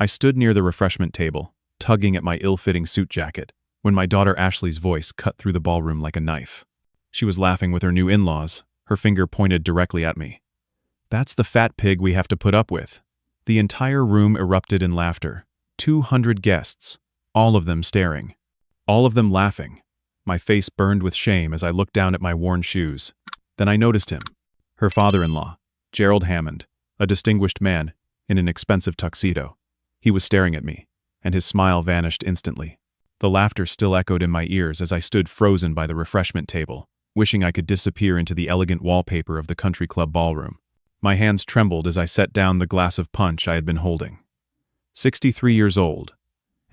I stood near the refreshment table, tugging at my ill-fitting suit jacket, when my daughter Ashley's voice cut through the ballroom like a knife. She was laughing with her new in-laws, her finger pointed directly at me. "That's the fat pig we have to put up with." The entire room erupted in laughter. 200 guests, all of them staring. All of them laughing. My face burned with shame as I looked down at my worn shoes. Then I noticed him. Her father-in-law, Gerald Hammond, a distinguished man, in an expensive tuxedo. He was staring at me, and his smile vanished instantly. The laughter still echoed in my ears as I stood frozen by the refreshment table, wishing I could disappear into the elegant wallpaper of the country club ballroom. My hands trembled as I set down the glass of punch I had been holding. 63 years old,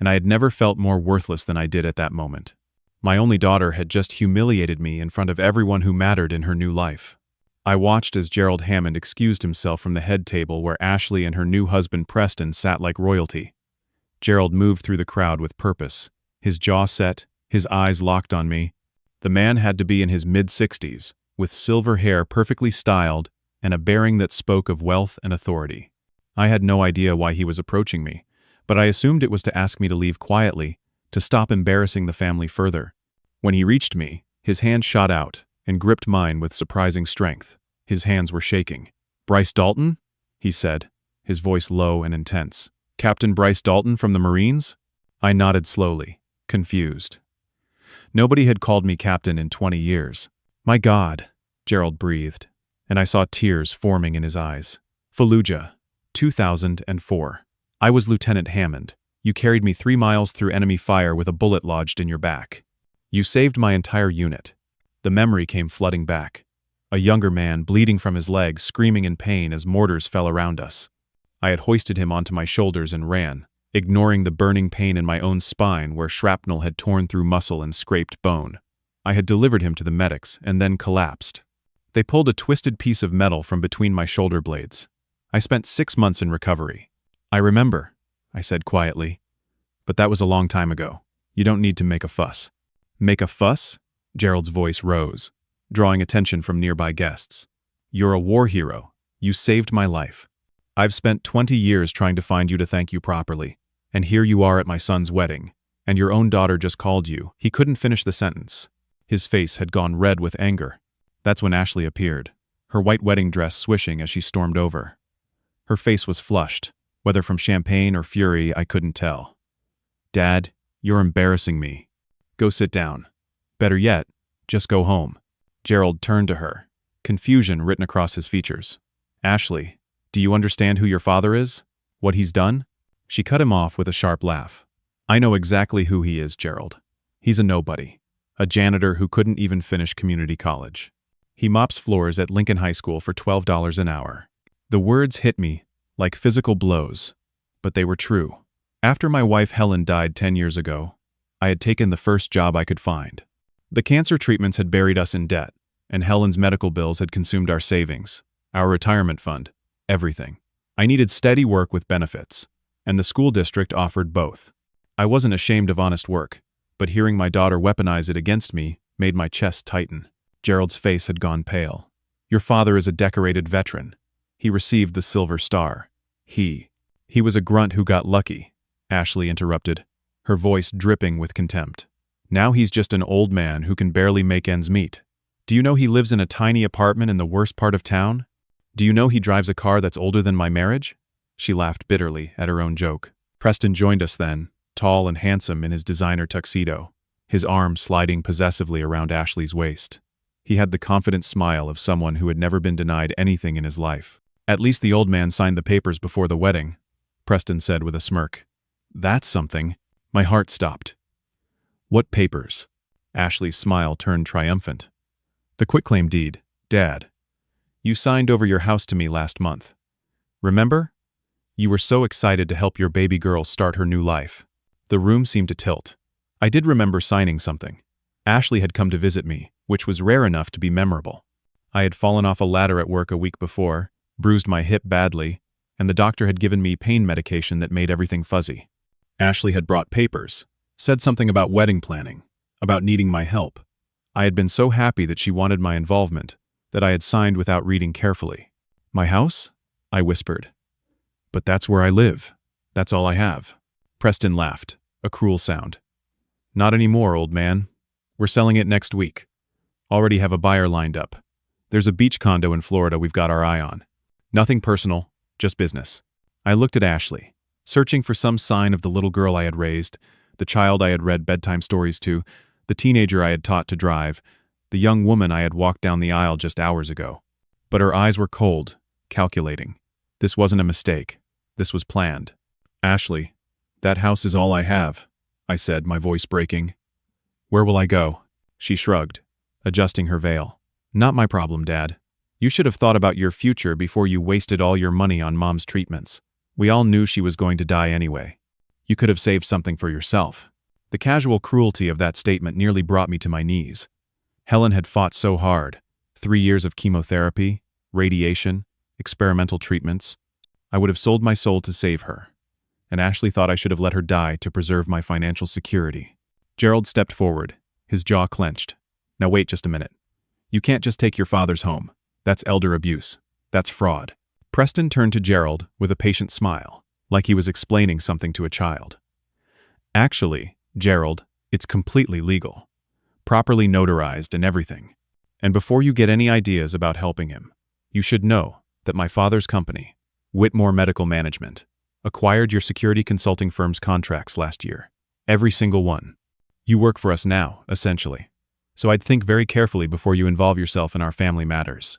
and I had never felt more worthless than I did at that moment. My only daughter had just humiliated me in front of everyone who mattered in her new life. I watched as Gerald Hammond excused himself from the head table where Ashley and her new husband Preston sat like royalty. Gerald moved through the crowd with purpose, his jaw set, his eyes locked on me. The man had to be in his mid-60s, with silver hair perfectly styled and a bearing that spoke of wealth and authority. I had no idea why he was approaching me, but I assumed it was to ask me to leave quietly, to stop embarrassing the family further. When he reached me, his hand shot out and gripped mine with surprising strength. His hands were shaking. "Bryce Dalton?" he said, his voice low and intense. "Captain Bryce Dalton from the Marines?" I nodded slowly, confused. Nobody had called me captain in 20 years. "My God," Gerald breathed, and I saw tears forming in his eyes. "Fallujah, 2004. I was Lieutenant Hammond. You carried me 3 miles through enemy fire with a bullet lodged in your back. You saved my entire unit." The memory came flooding back. A younger man, bleeding from his legs, screaming in pain as mortars fell around us. I had hoisted him onto my shoulders and ran, ignoring the burning pain in my own spine where shrapnel had torn through muscle and scraped bone. I had delivered him to the medics and then collapsed. They pulled a twisted piece of metal from between my shoulder blades. I spent 6 months in recovery. "I remember," I said quietly. "But that was a long time ago. You don't need to make a fuss." "Make a fuss?" Gerald's voice rose, drawing attention from nearby guests. "You're a war hero. You saved my life. I've spent 20 years trying to find you to thank you properly, and here you are at my son's wedding, and your own daughter just called you." He couldn't finish the sentence. His face had gone red with anger. That's when Ashley appeared, her white wedding dress swishing as she stormed over. Her face was flushed, whether from champagne or fury I couldn't tell. "Dad, you're embarrassing me. Go sit down. Better yet, just go home." Gerald turned to her, confusion written across his features. "Ashley, do you understand who your father is? What he's done?" She cut him off with a sharp laugh. "I know exactly who he is, Gerald. He's a nobody. A janitor who couldn't even finish community college. He mops floors at Lincoln High School for $12 an hour." The words hit me like physical blows, but they were true. After my wife Helen died 10 years ago, I had taken the first job I could find. The cancer treatments had buried us in debt, and Helen's medical bills had consumed our savings, our retirement fund, everything. I needed steady work with benefits, and the school district offered both. I wasn't ashamed of honest work, but hearing my daughter weaponize it against me made my chest tighten. Gerald's face had gone pale. "Your father is a decorated veteran. He received the Silver Star. He was a grunt who got lucky," Ashley interrupted, her voice dripping with contempt. "Now he's just an old man who can barely make ends meet. Do you know he lives in a tiny apartment in the worst part of town? Do you know he drives a car that's older than my marriage?" She laughed bitterly at her own joke. Preston joined us then, tall and handsome in his designer tuxedo, his arm sliding possessively around Ashley's waist. He had the confident smile of someone who had never been denied anything in his life. "At least the old man signed the papers before the wedding," Preston said with a smirk. "That's something." My heart stopped. "What papers?" Ashley's smile turned triumphant. "The quitclaim deed, Dad. You signed over your house to me last month. Remember? You were so excited to help your baby girl start her new life." The room seemed to tilt. I did remember signing something. Ashley had come to visit me, which was rare enough to be memorable. I had fallen off a ladder at work a week before, bruised my hip badly, and the doctor had given me pain medication that made everything fuzzy. Ashley had brought papers, said something about wedding planning, about needing my help. I had been so happy that she wanted my involvement that I had signed without reading carefully. "My house?" I whispered. "But that's where I live." That's all I have. Preston laughed, a cruel sound. Not anymore, old man. We're selling it next week. Already have a buyer lined up. There's a beach condo in Florida we've got our eye on. Nothing personal, just business. I looked at Ashley, searching for some sign of the little girl I had raised, the child I had read bedtime stories to, the teenager I had taught to drive, the young woman I had walked down the aisle just hours ago. But her eyes were cold, calculating. This wasn't a mistake. This was planned. Ashley, that house is all I have, I said, my voice breaking. Where will I go? She shrugged, adjusting her veil. Not my problem, Dad. You should have thought about your future before you wasted all your money on Mom's treatments. We all knew she was going to die anyway. You could have saved something for yourself. The casual cruelty of that statement nearly brought me to my knees. Helen had fought so hard. 3 years of chemotherapy, radiation, experimental treatments. I would have sold my soul to save her. And Ashley thought I should have let her die to preserve my financial security. Gerald stepped forward, his jaw clenched. Now wait just a minute. You can't just take your father's home. That's elder abuse. That's fraud. Preston turned to Gerald with a patient smile, like he was explaining something to a child. Actually, Gerald, it's completely legal. Properly notarized and everything. And before you get any ideas about helping him, you should know that my father's company, Whitmore Medical Management, acquired your security consulting firm's contracts last year. Every single one. You work for us now, essentially. So I'd think very carefully before you involve yourself in our family matters.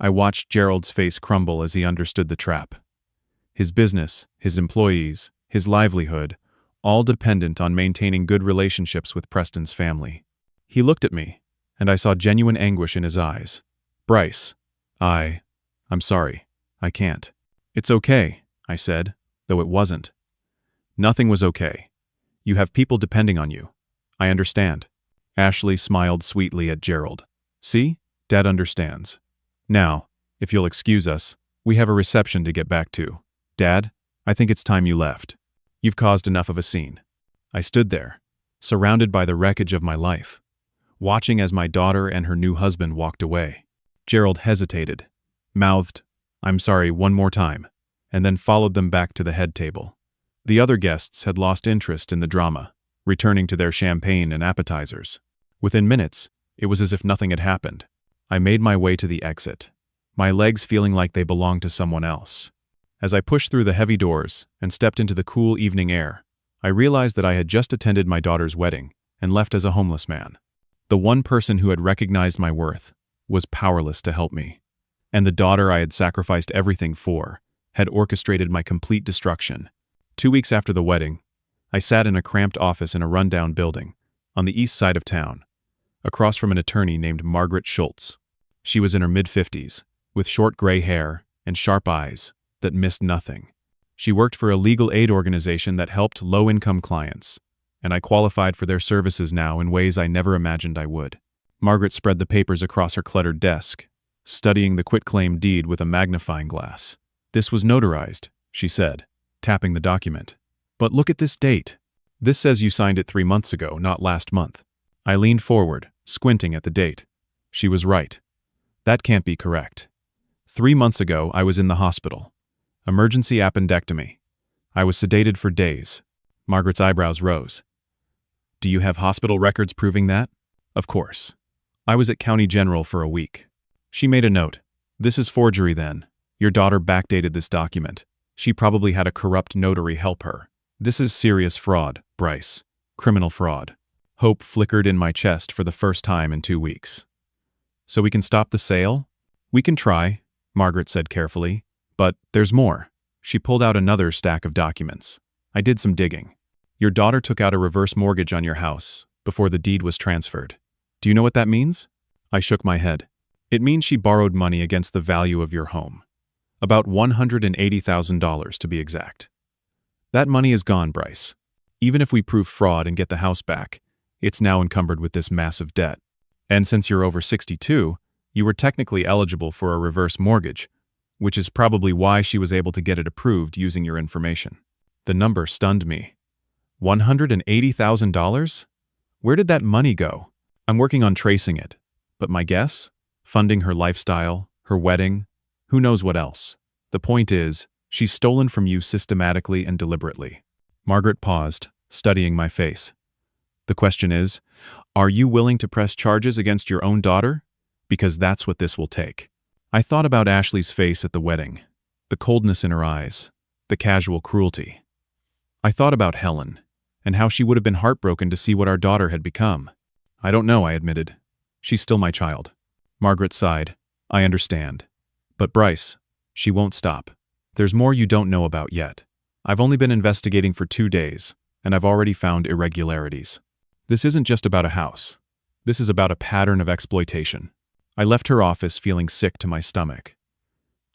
I watched Gerald's face crumble as he understood the trap. His business, his employees, his livelihood, all dependent on maintaining good relationships with Preston's family. He looked at me, and I saw genuine anguish in his eyes. Bryce, I'm sorry, I can't. It's okay, I said, though it wasn't. Nothing was okay. You have people depending on you. I understand. Ashley smiled sweetly at Gerald. See? Dad understands. Now, if you'll excuse us, we have a reception to get back to. Dad, I think it's time you left. You've caused enough of a scene. I stood there, surrounded by the wreckage of my life, watching as my daughter and her new husband walked away. Gerald hesitated, mouthed, "I'm sorry," one more time, and then followed them back to the head table. The other guests had lost interest in the drama, returning to their champagne and appetizers. Within minutes, it was as if nothing had happened. I made my way to the exit, my legs feeling like they belonged to someone else. As I pushed through the heavy doors and stepped into the cool evening air, I realized that I had just attended my daughter's wedding and left as a homeless man. The one person who had recognized my worth was powerless to help me. And the daughter I had sacrificed everything for had orchestrated my complete destruction. 2 weeks after the wedding, I sat in a cramped office in a rundown building on the east side of town, across from an attorney named Margaret Schultz. She was in her mid-50s, with short gray hair and sharp eyes that missed nothing. She worked for a legal aid organization that helped low-income clients, and I qualified for their services now in ways I never imagined I would. Margaret spread the papers across her cluttered desk, studying the quitclaim deed with a magnifying glass. "This was notarized," she said, tapping the document. "But look at this date. This says you signed it 3 months ago, not last month." I leaned forward, squinting at the date. She was right. That can't be correct. 3 months ago, I was in the hospital. Emergency appendectomy. I was sedated for days. Margaret's eyebrows rose. "Do you have hospital records proving that?" "Of course. I was at County General for a week." She made a note. "This is forgery then. Your daughter backdated this document. She probably had a corrupt notary help her. This is serious fraud, Bryce. Criminal fraud." Hope flickered in my chest for the first time in 2 weeks. "So we can stop the sale?" "We can try," Margaret said carefully. "But there's more." She pulled out another stack of documents. I did some digging. "Your daughter took out a reverse mortgage on your house before the deed was transferred. Do you know what that means?" I shook my head. "It means she borrowed money against the value of your home. About $180,000 to be exact. That money is gone, Bryce. Even if we prove fraud and get the house back, it's now encumbered with this massive debt. And since you're over 62, you were technically eligible for a reverse mortgage, which is probably why she was able to get it approved using your information." The number stunned me. $180,000? Where did that money go? I'm working on tracing it, but my guess? Funding her lifestyle, her wedding, who knows what else. The point is, She's stolen from you systematically and deliberately. Margaret paused, studying my face. The question is, are you willing to press charges against your own daughter? Because that's what this will take. I thought about Ashley's face at the wedding, the coldness in her eyes, the casual cruelty. I thought about Helen, and how she would have been heartbroken to see what our daughter had become. I don't know, I admitted. She's still my child. Margaret sighed. I understand. But Bryce, she won't stop. There's more you don't know about yet. I've only been investigating for 2 days, and I've already found irregularities. This isn't just about a house. This is about a pattern of exploitation. I left her office feeling sick to my stomach.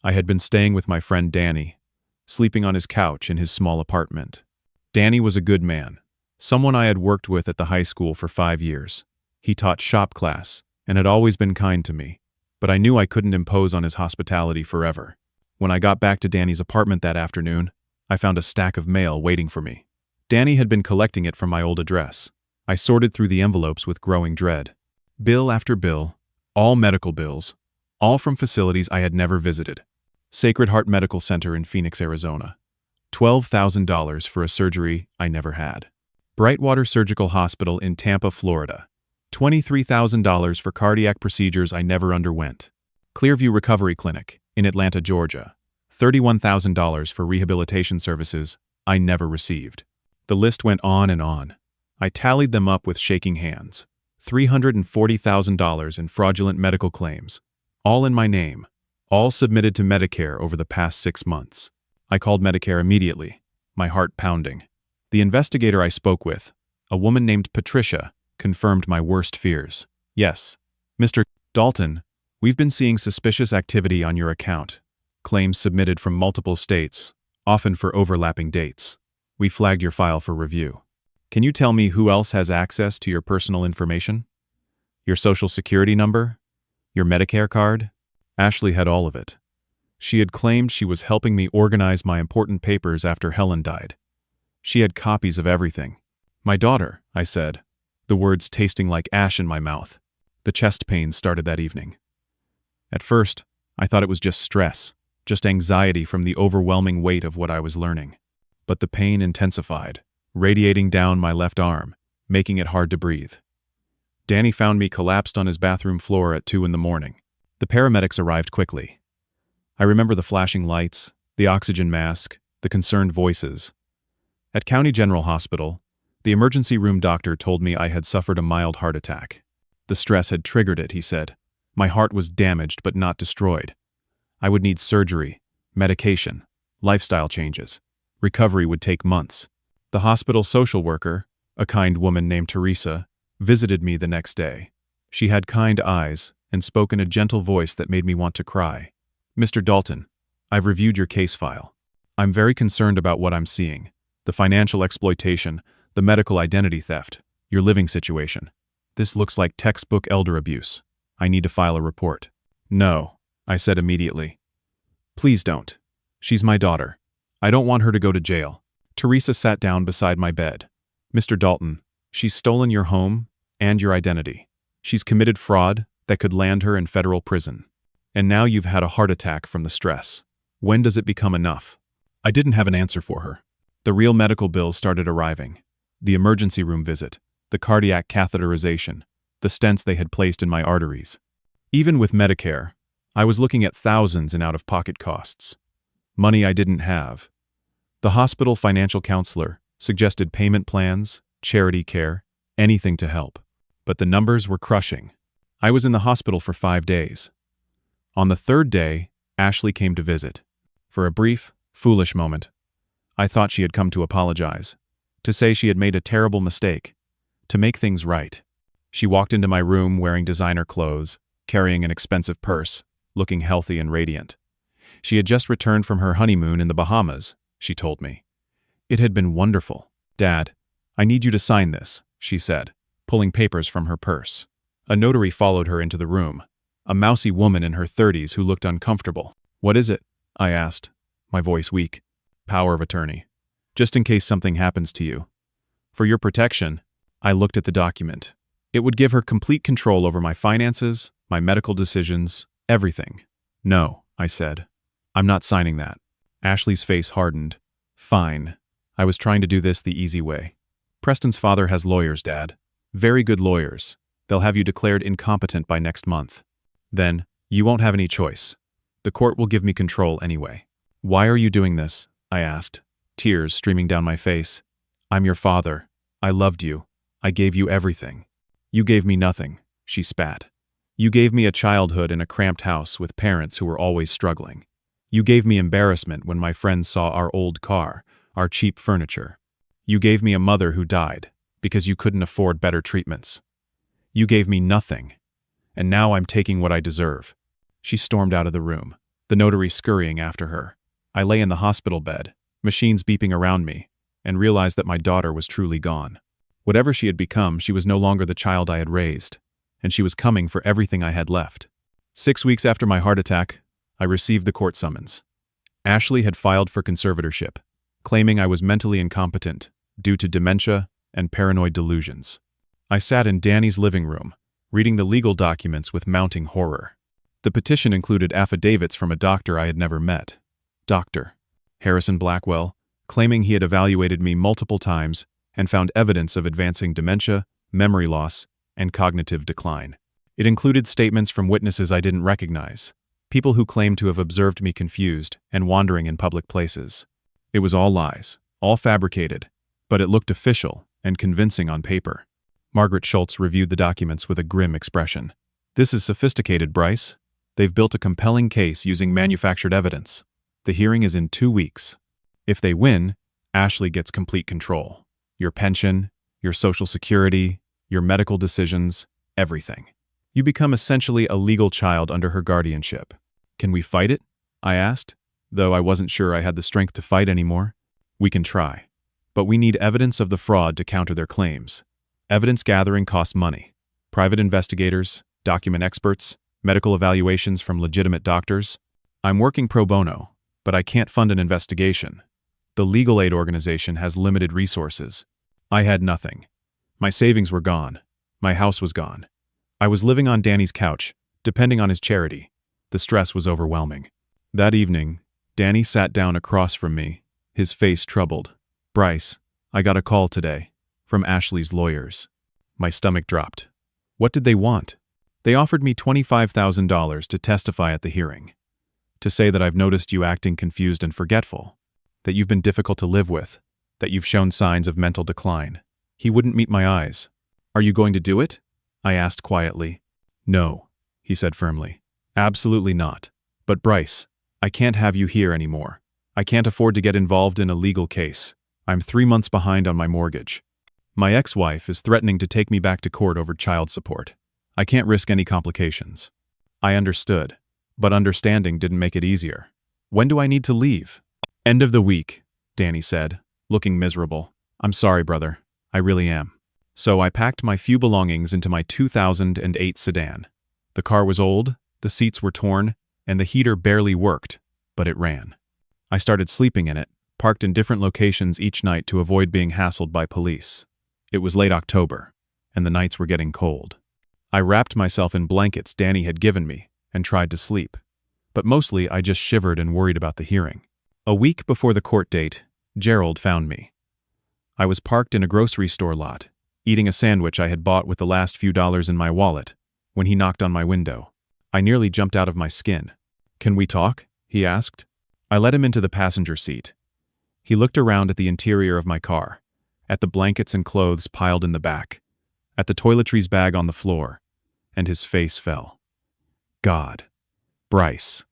I had been staying with my friend Danny, sleeping on his couch in his small apartment. Danny was a good man, someone I had worked with at the high school for 5 years. He taught shop class and had always been kind to me, but I knew I couldn't impose on his hospitality forever. When I got back to Danny's apartment that afternoon, I found a stack of mail waiting for me. Danny had been collecting it from my old address. I sorted through the envelopes with growing dread. Bill after bill, all medical bills, all from facilities I had never visited. Sacred Heart Medical Center in Phoenix, Arizona. $12,000 for a surgery I never had. Brightwater Surgical Hospital in Tampa, Florida. $23,000 for cardiac procedures I never underwent. Clearview Recovery Clinic in Atlanta, Georgia. $31,000 for rehabilitation services I never received. The list went on and on. I tallied them up with shaking hands. $340,000 in fraudulent medical claims, all in my name, all submitted to Medicare over the past 6 months. I called Medicare immediately, my heart pounding. The investigator I spoke with, a woman named Patricia, confirmed my worst fears. Yes, Mr. Dalton, we've been seeing suspicious activity on your account. Claims submitted from multiple states, often for overlapping dates. We flagged your file for review. Can you tell me who else has access to your personal information? Your social security number? Your Medicare card? Ashley had all of it. She had claimed she was helping me organize my important papers after Helen died. She had copies of everything. My daughter, I said, the words tasting like ash in my mouth. The chest pain started that evening. At first, I thought it was just stress, just anxiety from the overwhelming weight of what I was learning. But the pain intensified, radiating down my left arm, making it hard to breathe. Danny found me collapsed on his bathroom floor at 2 a.m. The paramedics arrived quickly. I remember the flashing lights, the oxygen mask, the concerned voices. At County General Hospital, the emergency room doctor told me I had suffered a mild heart attack. The stress had triggered it, he said. My heart was damaged but not destroyed. I would need surgery, medication, lifestyle changes. Recovery would take months. The hospital social worker, a kind woman named Teresa, visited me the next day. She had kind eyes and spoke in a gentle voice that made me want to cry. Mr. Dalton, I've reviewed your case file. I'm very concerned about what I'm seeing. The financial exploitation, the medical identity theft, your living situation. This looks like textbook elder abuse. I need to file a report. No, I said immediately. Please don't. She's my daughter. I don't want her to go to jail. Teresa sat down beside my bed. Mr. Dalton, she's stolen your home and your identity. She's committed fraud that could land her in federal prison. And now you've had a heart attack from the stress. When does it become enough? I didn't have an answer for her. The real medical bills started arriving. The emergency room visit, the cardiac catheterization, the stents they had placed in my arteries. Even with Medicare, I was looking at thousands in out-of-pocket costs. Money I didn't have. The hospital financial counselor suggested payment plans, charity care, anything to help. But the numbers were crushing. I was in the hospital for 5 days. On the 3rd day, Ashley came to visit. For a brief, foolish moment, I thought she had come to apologize, to say she had made a terrible mistake, to make things right. She walked into my room wearing designer clothes, carrying an expensive purse, looking healthy and radiant. She had just returned from her honeymoon in the Bahamas, she told me. It had been wonderful. Dad, I need you to sign this, she said, pulling papers from her purse. A notary followed her into the room, a mousy woman in her 30s who looked uncomfortable. What is it? I asked, my voice weak. Power of attorney. Just in case something happens to you. For your protection, I looked at the document. It would give her complete control over my finances, my medical decisions, everything. No, I said. I'm not signing that. Ashley's face hardened. Fine. I was trying to do this the easy way. Preston's father has lawyers, Dad. Very good lawyers. They'll have you declared incompetent by next month. Then, you won't have any choice. The court will give me control anyway. Why are you doing this? I asked, tears streaming down my face. I'm your father. I loved you. I gave you everything. You gave me nothing, she spat. You gave me a childhood in a cramped house with parents who were always struggling. You gave me embarrassment when my friends saw our old car, our cheap furniture. You gave me a mother who died because you couldn't afford better treatments. You gave me nothing, and now I'm taking what I deserve. She stormed out of the room, the notary scurrying after her. I lay in the hospital bed, machines beeping around me, and realized that my daughter was truly gone. Whatever she had become, she was no longer the child I had raised, and she was coming for everything I had left. 6 weeks after my heart attack, I received the court summons. Ashley had filed for conservatorship, claiming I was mentally incompetent due to dementia and paranoid delusions. I sat in Danny's living room, reading the legal documents with mounting horror. The petition included affidavits from a doctor I had never met. Dr. Harrison Blackwell, claiming he had evaluated me multiple times and found evidence of advancing dementia, memory loss, and cognitive decline. It included statements from witnesses I didn't recognize, people who claimed to have observed me confused and wandering in public places. It was all lies, all fabricated, but it looked official and convincing on paper. Margaret Schultz reviewed the documents with a grim expression. This is sophisticated, Bryce. They've built a compelling case using manufactured evidence. The hearing is in 2 weeks. If they win, Ashley gets complete control. Your pension, your Social Security, your medical decisions, everything. You become essentially a legal child under her guardianship. Can we fight it? I asked, though I wasn't sure I had the strength to fight anymore. We can try. But we need evidence of the fraud to counter their claims. Evidence gathering costs money. Private investigators, document experts, medical evaluations from legitimate doctors. I'm working pro bono, but I can't fund an investigation. The legal aid organization has limited resources. I had nothing. My savings were gone. My house was gone. I was living on Danny's couch, depending on his charity. The stress was overwhelming. That evening, Danny sat down across from me, his face troubled. Bryce, I got a call today, from Ashley's lawyers. My stomach dropped. What did they want? They offered me $25,000 to testify at the hearing. To say that I've noticed you acting confused and forgetful, that you've been difficult to live with, that you've shown signs of mental decline. He wouldn't meet my eyes. Are you going to do it? I asked quietly. No, he said firmly. Absolutely not. But Bryce, I can't have you here anymore. I can't afford to get involved in a legal case. I'm 3 months behind on my mortgage. My ex-wife is threatening to take me back to court over child support. I can't risk any complications. I understood, but understanding didn't make it easier. When do I need to leave? End of the week, Danny said, looking miserable. I'm sorry, brother. I really am. So I packed my few belongings into my 2008 sedan. The car was old, the seats were torn, and the heater barely worked, but it ran. I started sleeping in it, parked in different locations each night to avoid being hassled by police. It was late October, and the nights were getting cold. I wrapped myself in blankets Danny had given me and tried to sleep, but mostly I just shivered and worried about the hearing. A week before the court date, Gerald found me. I was parked in a grocery store lot, eating a sandwich I had bought with the last few dollars in my wallet, when he knocked on my window. I nearly jumped out of my skin. Can we talk? He asked. I let him into the passenger seat. He looked around at the interior of my car, at the blankets and clothes piled in the back, at the toiletries bag on the floor, and his face fell. God. Bryce.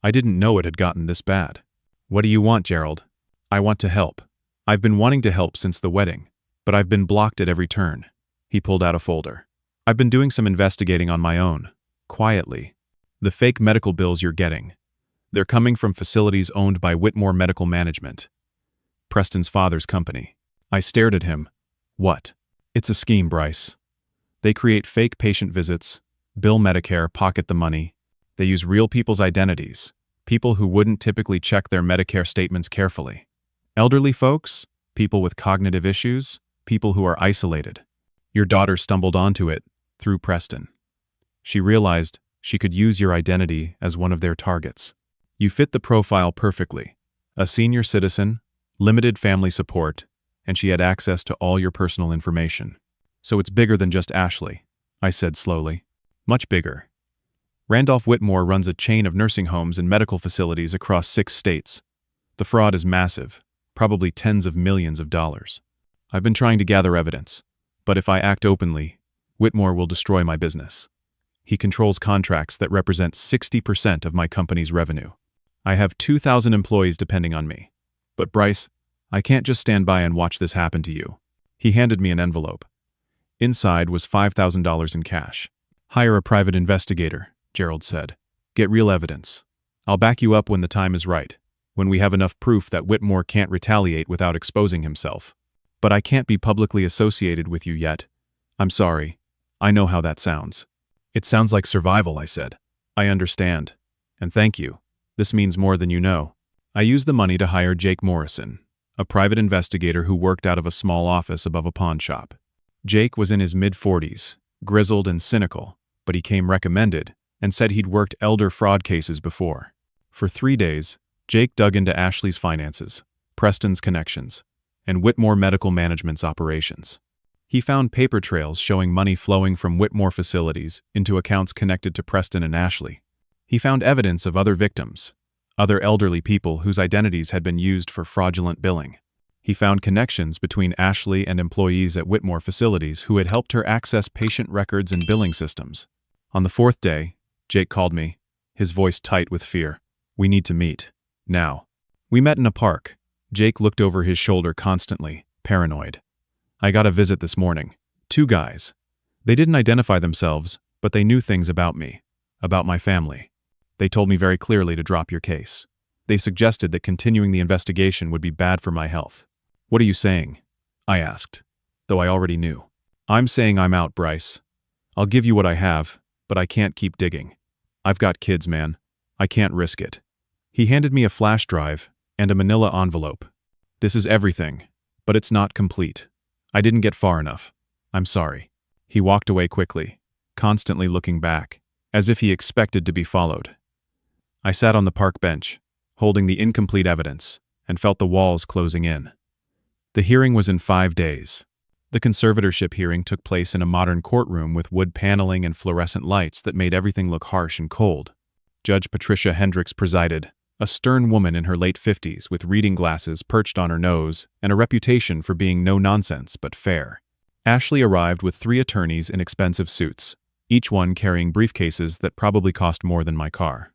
I didn't know it had gotten this bad. What do you want, Gerald? I want to help. I've been wanting to help since the wedding, but I've been blocked at every turn. He pulled out a folder. I've been doing some investigating on my own, quietly. The fake medical bills you're getting. They're coming from facilities owned by Whitmore Medical Management, Preston's father's company. I stared at him. What? It's a scheme, Bryce. They create fake patient visits, bill Medicare, pocket the money. They use real people's identities, people who wouldn't typically check their Medicare statements carefully. Elderly folks, people with cognitive issues, people who are isolated. Your daughter stumbled onto it through Preston. She realized she could use your identity as one of their targets. You fit the profile perfectly. A senior citizen, limited family support, and she had access to all your personal information. So it's bigger than just Ashley, I said slowly. Much bigger. Randolph Whitmore runs a chain of nursing homes and medical facilities across 6 states. The fraud is massive, probably tens of millions of dollars. I've been trying to gather evidence, but if I act openly, Whitmore will destroy my business. He controls contracts that represent 60% of my company's revenue. I have 2,000 employees depending on me. But Bryce, I can't just stand by and watch this happen to you. He handed me an envelope. Inside was $5,000 in cash. Hire a private investigator, Gerald said. Get real evidence. I'll back you up when the time is right, when we have enough proof that Whitmore can't retaliate without exposing himself. But I can't be publicly associated with you yet. I'm sorry. I know how that sounds. It sounds like survival, I said. I understand. And thank you. This means more than you know. I used the money to hire Jake Morrison, a private investigator who worked out of a small office above a pawn shop. Jake was in his mid-40s, grizzled and cynical, but he came recommended and said he'd worked elder fraud cases before. For 3 days, Jake dug into Ashley's finances, Preston's connections, and Whitmore Medical Management's operations. He found paper trails showing money flowing from Whitmore facilities into accounts connected to Preston and Ashley. He found evidence of other victims, other elderly people whose identities had been used for fraudulent billing. He found connections between Ashley and employees at Whitmore facilities who had helped her access patient records and billing systems. On the 4th day, Jake called me, his voice tight with fear. We need to meet. Now. We met in a park. Jake looked over his shoulder constantly, paranoid. I got a visit this morning. 2 guys. They didn't identify themselves, but they knew things about me, about my family. They told me very clearly to drop your case. They suggested that continuing the investigation would be bad for my health. What are you saying? I asked, though I already knew. I'm saying I'm out, Bryce. I'll give you what I have, but I can't keep digging. I've got kids, man. I can't risk it. He handed me a flash drive and a manila envelope. This is everything, but it's not complete. I didn't get far enough. I'm sorry. He walked away quickly, constantly looking back, as if he expected to be followed. I sat on the park bench, holding the incomplete evidence, and felt the walls closing in. The hearing was in 5 days. The conservatorship hearing took place in a modern courtroom with wood paneling and fluorescent lights that made everything look harsh and cold. Judge Patricia Hendricks presided, a stern woman in her late 50s with reading glasses perched on her nose and a reputation for being no nonsense but fair. Ashley arrived with 3 attorneys in expensive suits, each one carrying briefcases that probably cost more than my car.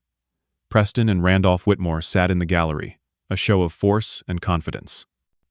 Preston and Randolph Whitmore sat in the gallery, a show of force and confidence.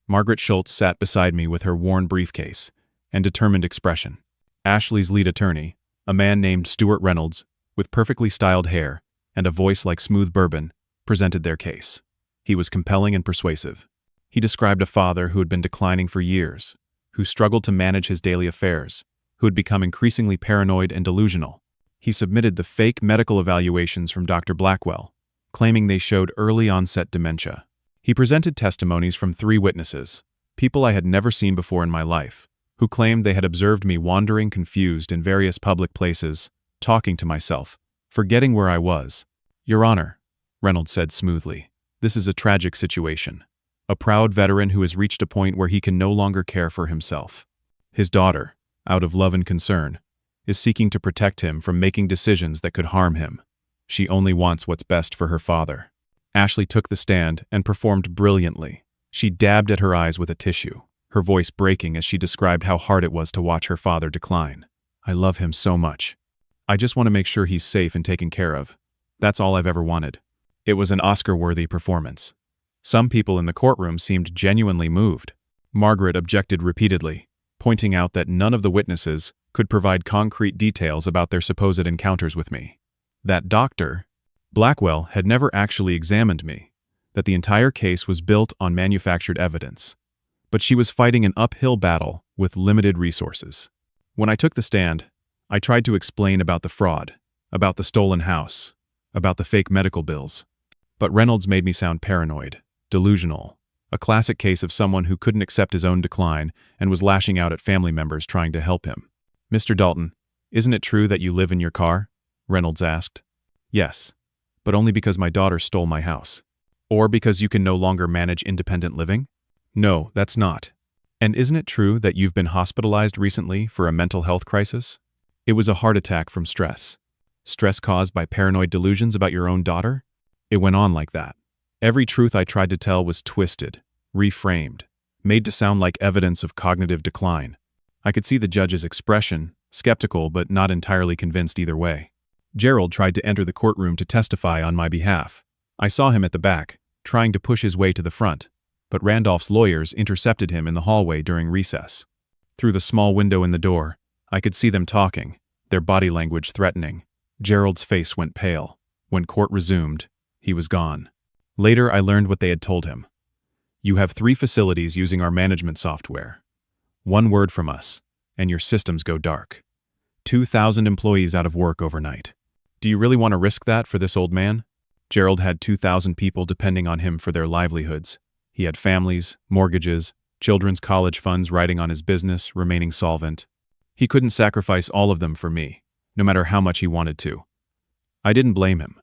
Margaret Schultz sat beside me with her worn briefcase and determined expression. Ashley's lead attorney, a man named Stuart Reynolds, with perfectly styled hair and a voice like smooth bourbon, presented their case. He was compelling and persuasive. He described a father who had been declining for years, who struggled to manage his daily affairs, who had become increasingly paranoid and delusional. He submitted the fake medical evaluations from Dr. Blackwell, claiming they showed early-onset dementia. He presented testimonies from 3 witnesses, people I had never seen before in my life, who claimed they had observed me wandering confused in various public places, talking to myself, forgetting where I was. Your Honor, Reynolds said smoothly, this is a tragic situation. A proud veteran who has reached a point where he can no longer care for himself. His daughter, out of love and concern, is seeking to protect him from making decisions that could harm him. She only wants what's best for her father. Ashley took the stand and performed brilliantly. She dabbed at her eyes with a tissue, her voice breaking as she described how hard it was to watch her father decline. I love him so much. I just want to make sure he's safe and taken care of. That's all I've ever wanted. It was an Oscar-worthy performance. Some people in the courtroom seemed genuinely moved. Margaret objected repeatedly, pointing out that none of the witnesses could provide concrete details about their supposed encounters with me. That Dr. Blackwell had never actually examined me, that the entire case was built on manufactured evidence. But she was fighting an uphill battle with limited resources. When I took the stand, I tried to explain about the fraud, about the stolen house, about the fake medical bills. But Reynolds made me sound paranoid, delusional, a classic case of someone who couldn't accept his own decline and was lashing out at family members trying to help him. Mr. Dalton, isn't it true that you live in your car? Reynolds asked. Yes, but only because my daughter stole my house. Or because you can no longer manage independent living? No, that's not. And isn't it true that you've been hospitalized recently for a mental health crisis? It was a heart attack from stress. Stress caused by paranoid delusions about your own daughter? It went on like that. Every truth I tried to tell was twisted, reframed, made to sound like evidence of cognitive decline. I could see the judge's expression, skeptical but not entirely convinced either way. Gerald tried to enter the courtroom to testify on my behalf. I saw him at the back, trying to push his way to the front, but Randolph's lawyers intercepted him in the hallway during recess. Through the small window in the door, I could see them talking, their body language threatening. Gerald's face went pale. When court resumed, he was gone. Later, I learned what they had told him. You have 3 facilities using our management software. 1 word from us, and your systems go dark. 2,000 employees out of work overnight. Do you really want to risk that for this old man? Gerald had 2,000 people depending on him for their livelihoods. He had families, mortgages, children's college funds riding on his business, remaining solvent. He couldn't sacrifice all of them for me, no matter how much he wanted to. I didn't blame him.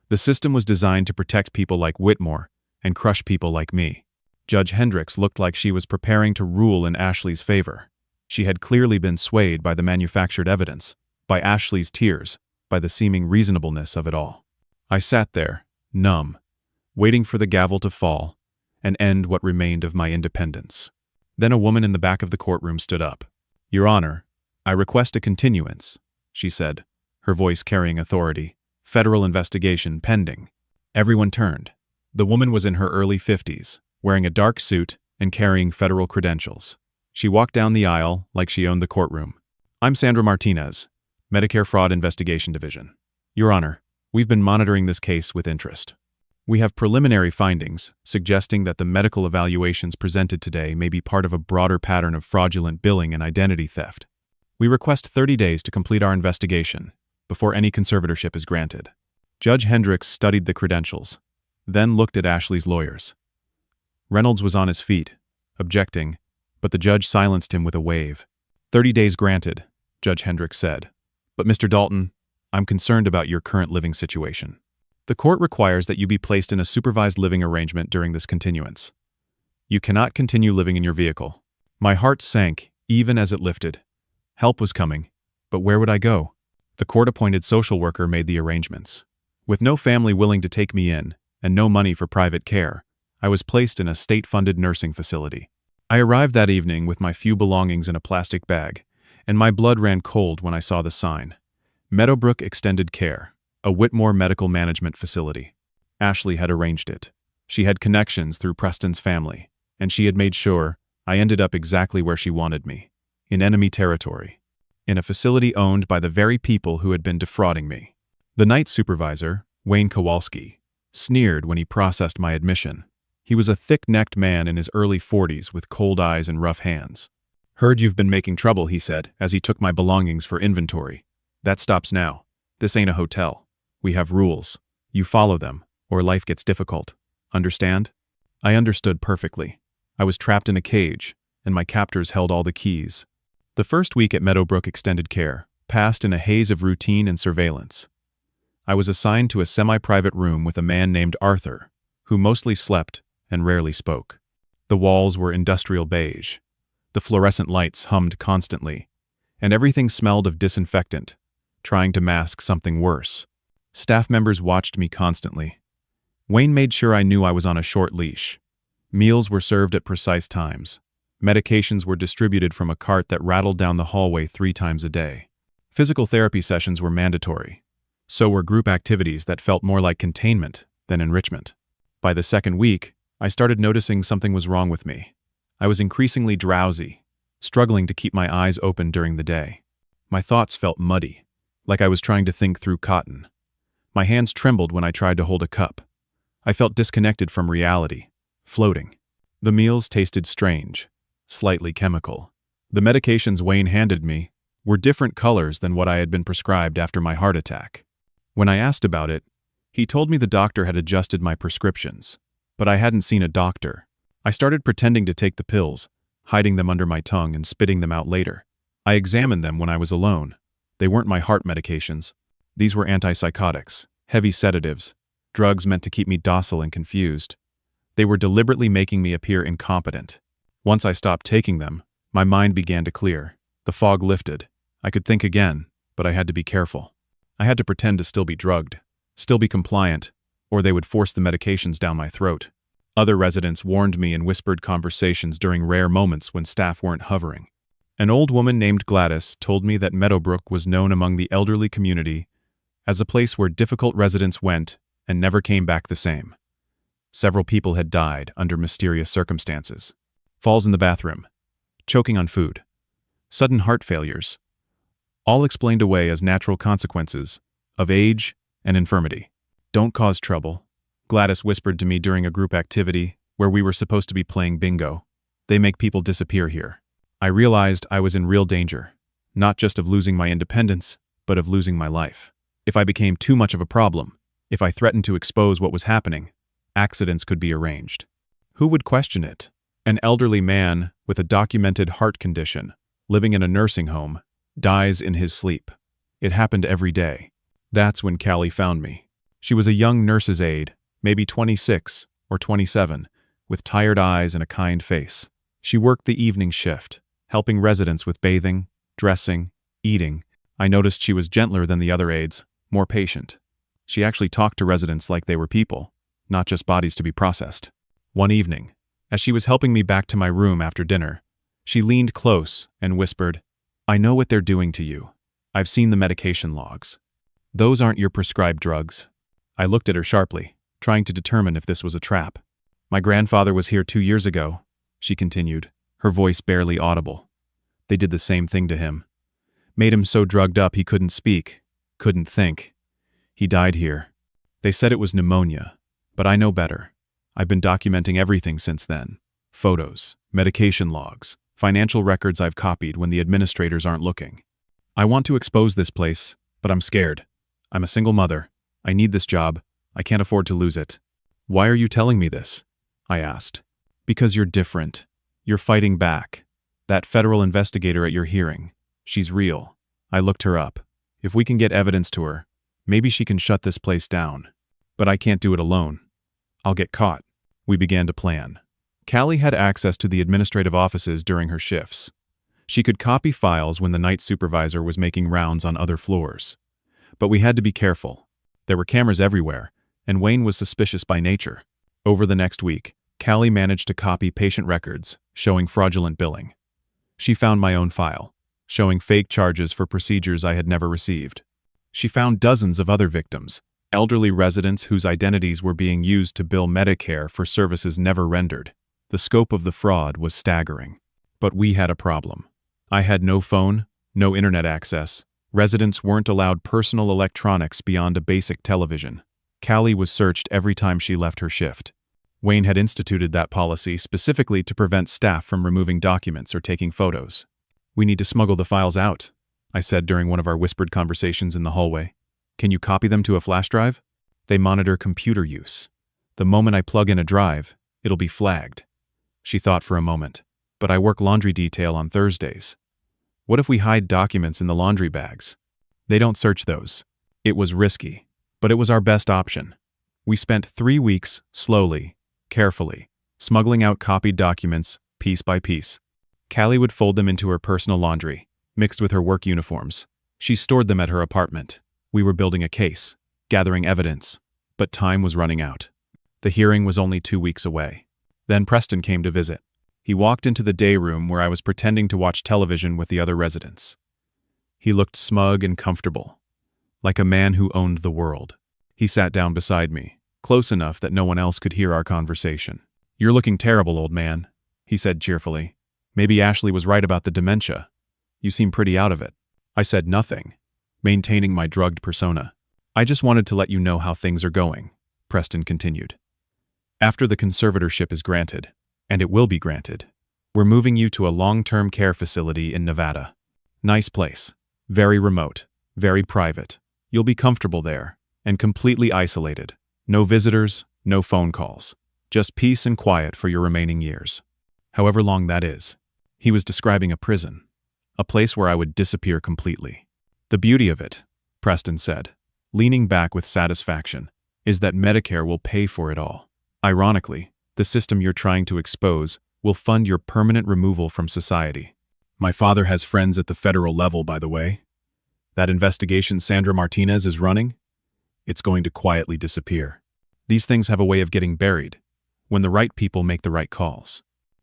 The system was designed to protect people like Whitmore and crush people like me. Judge Hendricks looked like she was preparing to rule in Ashley's favor. She had clearly been swayed by the manufactured evidence, by Ashley's tears, by the seeming reasonableness of it all. I sat there, numb, waiting for the gavel to fall and end what remained of my independence. Then a woman in the back of the courtroom stood up. Your Honor, I request a continuance, she said, her voice carrying authority. Federal investigation pending. Everyone turned. The woman was in her early 50s, wearing a dark suit and carrying federal credentials. She walked down the aisle like she owned the courtroom. I'm Sandra Martinez, Medicare Fraud Investigation Division. Your Honor, we've been monitoring this case with interest. We have preliminary findings suggesting that the medical evaluations presented today may be part of a broader pattern of fraudulent billing and identity theft. We request 30 days to complete our investigation before any conservatorship is granted. Judge Hendricks studied the credentials, then looked at Ashley's lawyers. Reynolds was on his feet, objecting, but the judge silenced him with a wave. 30 days granted, Judge Hendricks said. But Mr. Dalton, I'm concerned about your current living situation. The court requires that you be placed in a supervised living arrangement during this continuance. You cannot continue living in your vehicle. My heart sank, even as it lifted. Help was coming, but where would I go? The court-appointed social worker made the arrangements. With no family willing to take me in, and no money for private care, I was placed in a state-funded nursing facility. I arrived that evening with my few belongings in a plastic bag, and my blood ran cold when I saw the sign. Meadowbrook Extended Care, a Whitmore medical management facility. Ashley had arranged it. She had connections through Preston's family, and she had made sure I ended up exactly where she wanted me, in enemy territory. In a facility owned by the very people who had been defrauding me. The night supervisor, Wayne Kowalski, sneered when he processed my admission. He was a thick-necked man in his early 40s with cold eyes and rough hands. Heard you've been making trouble, he said, as he took my belongings for inventory. That stops now. This ain't a hotel. We have rules. You follow them, or life gets difficult. Understand? I understood perfectly. I was trapped in a cage, and my captors held all the keys. The first week at Meadowbrook Extended Care passed in a haze of routine and surveillance. I was assigned to a semi-private room with a man named Arthur, who mostly slept and rarely spoke. The walls were industrial beige. The fluorescent lights hummed constantly, and everything smelled of disinfectant, trying to mask something worse. Staff members watched me constantly. Wayne made sure I knew I was on a short leash. Meals were served at precise times. Medications were distributed from a cart that rattled down the hallway 3 times a day. Physical therapy sessions were mandatory. So were group activities that felt more like containment than enrichment. By the second week, I started noticing something was wrong with me. I was increasingly drowsy, struggling to keep my eyes open during the day. My thoughts felt muddy, like I was trying to think through cotton. My hands trembled when I tried to hold a cup. I felt disconnected from reality, floating. The meals tasted strange, slightly chemical. The medications Wayne handed me were different colors than what I had been prescribed after my heart attack. When I asked about it, he told me the doctor had adjusted my prescriptions, but I hadn't seen a doctor. I started pretending to take the pills, hiding them under my tongue and spitting them out later. I examined them when I was alone. They weren't my heart medications. These were antipsychotics, heavy sedatives, Drugs meant to keep me docile and confused. They were deliberately making me appear incompetent. Once I stopped taking them, my mind began to clear. The fog lifted. I could think again, but I had to be careful. I had to pretend to still be drugged, still be compliant, or they would force the medications down my throat. Other residents warned me in whispered conversations during rare moments when staff weren't hovering. An old woman named Gladys told me that Meadowbrook was known among the elderly community as a place where difficult residents went and never came back the same. Several people had died under mysterious circumstances. Falls in the bathroom, choking on food, sudden heart failures, all explained away as natural consequences of age and infirmity. "Don't cause trouble," Gladys whispered to me during a group activity where we were supposed to be playing bingo. "They make people disappear here." I realized I was in real danger, not just of losing my independence, but of losing my life. If I became too much of a problem, if I threatened to expose what was happening, accidents could be arranged. Who would question it? An elderly man with a documented heart condition, living in a nursing home, dies in his sleep. It happened every day. That's when Callie found me. She was a young nurse's aide, maybe 26 or 27, with tired eyes and a kind face. She worked the evening shift, helping residents with bathing, dressing, eating. I noticed she was gentler than the other aides, more patient. She actually talked to residents like they were people, not just bodies to be processed. One evening, as she was helping me back to my room after dinner, she leaned close and whispered, "I know what they're doing to you. I've seen the medication logs. Those aren't your prescribed drugs." I looked at her sharply, trying to determine if this was a trap. "My grandfather was here 2 years ago," she continued, her voice barely audible. "They did the same thing to him. Made him so drugged up he couldn't speak, couldn't think. He died here. They said it was pneumonia, but I know better. I've been documenting everything since then. Photos, medication logs, financial records I've copied when the administrators aren't looking. I want to expose this place, but I'm scared. I'm a single mother. I need this job. I can't afford to lose it." "Why are you telling me this?" I asked. "Because you're different. You're fighting back. That federal investigator at your hearing, she's real. I looked her up. If we can get evidence to her, maybe she can shut this place down. But I can't do it alone. I'll get caught." We began to plan. Callie had access to the administrative offices during her shifts. She could copy files when the night supervisor was making rounds on other floors. But we had to be careful. There were cameras everywhere, and Wayne was suspicious by nature. Over the next week, Callie managed to copy patient records showing fraudulent billing. She found my own file, showing fake charges for procedures I had never received. She found dozens of other victims, elderly residents whose identities were being used to bill Medicare for services never rendered. The scope of the fraud was staggering. But we had a problem. I had no phone, no internet access. Residents weren't allowed personal electronics beyond a basic television. Callie was searched every time she left her shift. Wayne had instituted that policy specifically to prevent staff from removing documents or taking photos. "We need to smuggle the files out," I said during one of our whispered conversations in the hallway. "Can you copy them to a flash drive? They monitor computer use. The moment I plug in a drive, it'll be flagged." She thought for a moment. "But I work laundry detail on Thursdays. What if we hide documents in the laundry bags? They don't search those." It was risky, but it was our best option. We spent 3 weeks, slowly, carefully, smuggling out copied documents, piece by piece. Callie would fold them into her personal laundry, mixed with her work uniforms. She stored them at her apartment. We were building a case, gathering evidence, but time was running out. The hearing was only 2 weeks away. Then Preston came to visit. He walked into the day room where I was pretending to watch television with the other residents. He looked smug and comfortable, like a man who owned the world. He sat down beside me, close enough that no one else could hear our conversation. "You're looking terrible, old man," he said cheerfully. "Maybe Ashley was right about the dementia. You seem pretty out of it." I said nothing, maintaining my drugged persona. "I just wanted to let you know how things are going," Preston continued. "After the conservatorship is granted, and it will be granted, we're moving you to a long-term care facility in Nevada. Nice place. Very remote. Very private. You'll be comfortable there, and completely isolated. No visitors, no phone calls. Just peace and quiet for your remaining years. However long that is." He was describing a prison. A place where I would disappear completely. "The beauty of it," Preston said, leaning back with satisfaction, is that Medicare will pay for it all. Ironically, the system you're trying to expose will fund your permanent removal from society. My father has friends at the federal level, by the way. That investigation Sandra Martinez is running, it's going to quietly disappear. These things have a way of getting buried when the right people make the right calls.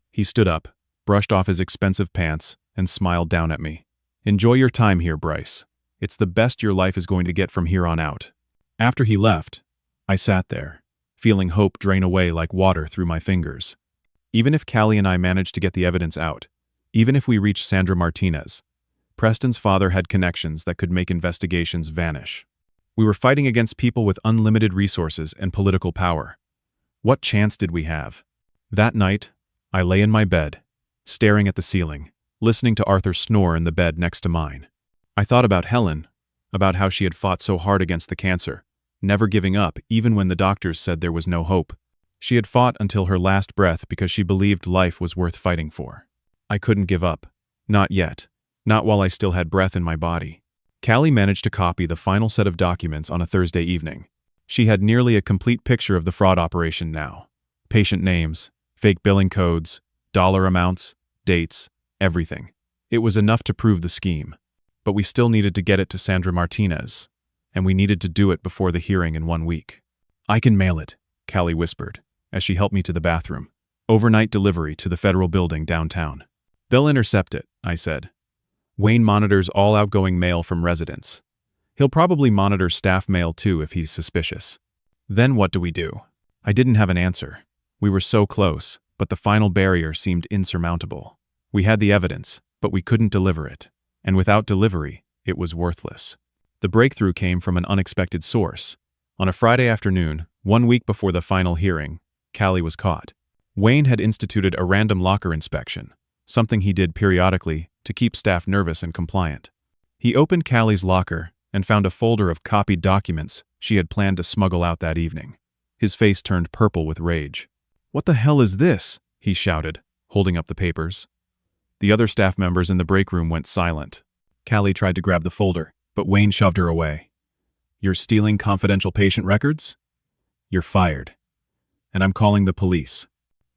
He stood up, brushed off his expensive pants, and smiled down at me. Enjoy your time here, Bryce. It's the best your life is going to get from here on out. After he left, I sat there, feeling hope drain away like water through my fingers. Even if Callie and I managed to get the evidence out, even if we reached Sandra Martinez, Preston's father had connections that could make investigations vanish. We were fighting against people with unlimited resources and political power. What chance did we have? That night, I lay in my bed, staring at the ceiling, listening to Arthur snore in the bed next to mine. I thought about Helen, about how she had fought so hard against the cancer, never giving up even when the doctors said there was no hope. She had fought until her last breath because she believed life was worth fighting for. I couldn't give up. Not yet. Not while I still had breath in my body. Callie managed to copy the final set of documents on a Thursday evening. She had nearly a complete picture of the fraud operation now. Patient names, fake billing codes, dollar amounts, dates, everything. It was enough to prove the scheme. But we still needed to get it to Sandra Martinez, and we needed to do it before the hearing in 1 week. I can mail it, Callie whispered, as she helped me to the bathroom. Overnight delivery to the federal building downtown. They'll intercept it, I said. Wayne monitors all outgoing mail from residents. He'll probably monitor staff mail too if he's suspicious. Then what do we do? I didn't have an answer. We were so close, but the final barrier seemed insurmountable. We had the evidence, but we couldn't deliver it. And without delivery, it was worthless. The breakthrough came from an unexpected source. On a Friday afternoon, 1 week before the final hearing, Callie was caught. Wayne had instituted a random locker inspection, something he did periodically to keep staff nervous and compliant. He opened Callie's locker and found a folder of copied documents she had planned to smuggle out that evening. His face turned purple with rage. "What the hell is this?" he shouted, holding up the papers. The other staff members in the break room went silent. Callie tried to grab the folder, but Wayne shoved her away. "You're stealing confidential patient records? You're fired. And I'm calling the police.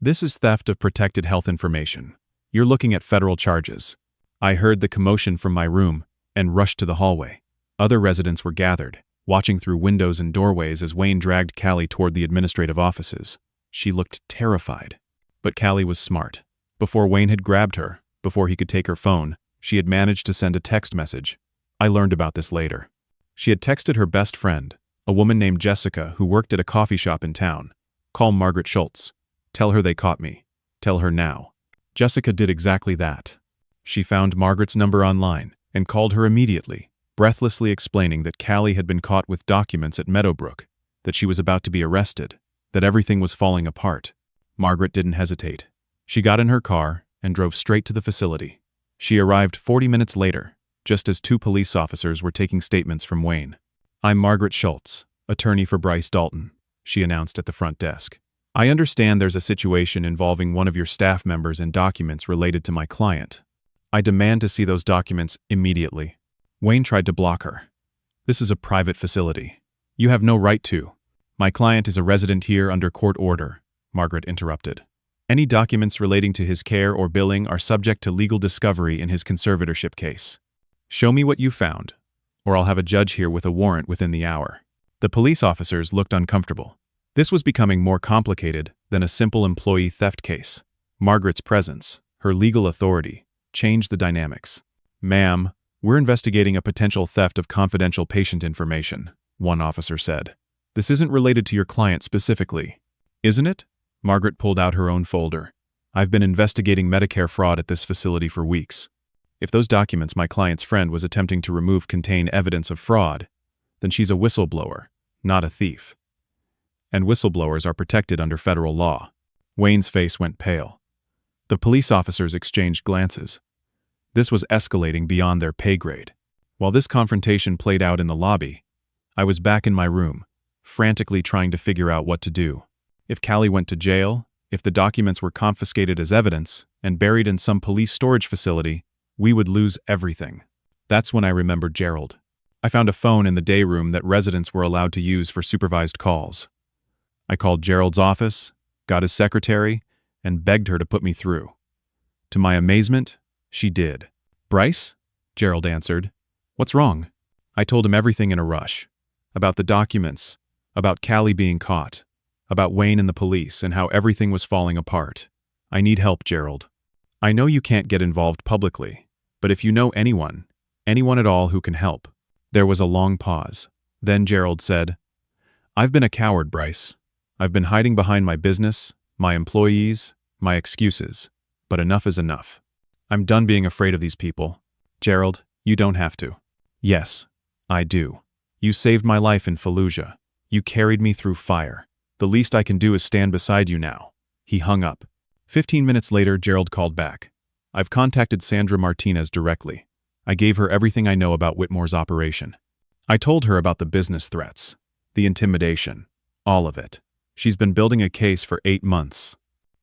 This is theft of protected health information. You're looking at federal charges." I heard the commotion from my room and rushed to the hallway. Other residents were gathered, watching through windows and doorways as Wayne dragged Callie toward the administrative offices. She looked terrified. But Callie was smart. Before Wayne had grabbed her, before he could take her phone, she had managed to send a text message. I learned about this later. She had texted her best friend, a woman named Jessica who worked at a coffee shop in town. "Call Margaret Schultz. Tell her they caught me. Tell her now." Jessica did exactly that. She found Margaret's number online and called her immediately, breathlessly explaining that Callie had been caught with documents at Meadowbrook, that she was about to be arrested, that everything was falling apart. Margaret didn't hesitate. She got in her car and drove straight to the facility. She arrived 40 minutes later, just as 2 police officers were taking statements from Wayne. "I'm Margaret Schultz, attorney for Bryce Dalton," she announced at the front desk. "I understand there's a situation involving one of your staff members and documents related to my client. I demand to see those documents immediately." Wayne tried to block her. "This is a private facility. You have no right to." "My client is a resident here under court order," Margaret interrupted. "Any documents relating to his care or billing are subject to legal discovery in his conservatorship case. Show me what you found, or I'll have a judge here with a warrant within the hour." The police officers looked uncomfortable. This was becoming more complicated than a simple employee theft case. Margaret's presence, her legal authority, changed the dynamics. "Ma'am, we're investigating a potential theft of confidential patient information," one officer said. "This isn't related to your client specifically." "Isn't it?" Margaret pulled out her own folder. "I've been investigating Medicare fraud at this facility for weeks. If those documents my client's friend was attempting to remove contain evidence of fraud, then she's a whistleblower, not a thief. And whistleblowers are protected under federal law." Wayne's face went pale. The police officers exchanged glances. This was escalating beyond their pay grade. While this confrontation played out in the lobby, I was back in my room, frantically trying to figure out what to do. If Callie went to jail, if the documents were confiscated as evidence and buried in some police storage facility, we would lose everything. That's when I remembered Gerald. I found a phone in the day room that residents were allowed to use for supervised calls. I called Gerald's office, got his secretary, and begged her to put me through. To my amazement, she did. "Bryce?" Gerald answered. "What's wrong?" I told him everything in a rush. About the documents, about Callie being caught, about Wayne and the police, and how everything was falling apart. "I need help, Gerald. I know you can't get involved publicly, but if you know anyone at all who can help." There was a long pause. Then Gerald said, "I've been a coward, Bryce. I've been hiding behind my business, my employees, my excuses. But enough is enough. I'm done being afraid of these people. Gerald, you don't have to." "Yes, I do. You saved my life in Fallujah. You carried me through fire. The least I can do is stand beside you now." He hung up. 15 minutes later, Gerald called back. "I've contacted Sandra Martinez directly. I gave her everything I know about Whitmore's operation. I told her about the business threats, the intimidation, all of it. She's been building a case for 8 months.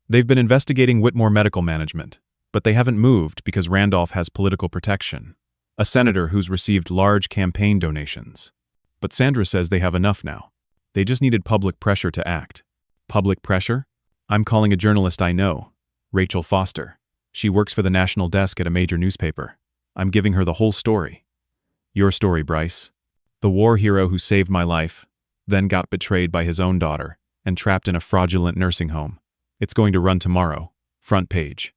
They've been investigating Whitmore Medical Management, but they haven't moved because Randolph has political protection, a senator who's received large campaign donations. But Sandra says they have enough now. They just needed public pressure to act." "Public pressure?" "I'm calling a journalist I know, Rachel Foster. She works for the national desk at a major newspaper. I'm giving her the whole story." "Your story, Bryce. The war hero who saved my life, then got betrayed by his own daughter, and trapped in a fraudulent nursing home. It's going to run tomorrow, front page.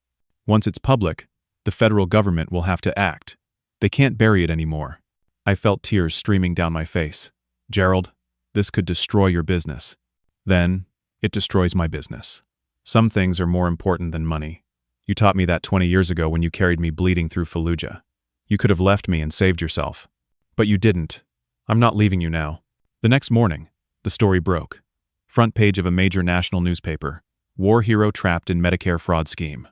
Once it's public, the federal government will have to act. They can't bury it anymore." I felt tears streaming down my face. "Gerald, this could destroy your business." "Then, it destroys my business. Some things are more important than money. You taught me that 20 years ago when you carried me bleeding through Fallujah. You could have left me and saved yourself. But you didn't. I'm not leaving you now." The next morning, the story broke. Front page of a major national newspaper. War hero trapped in Medicare fraud scheme.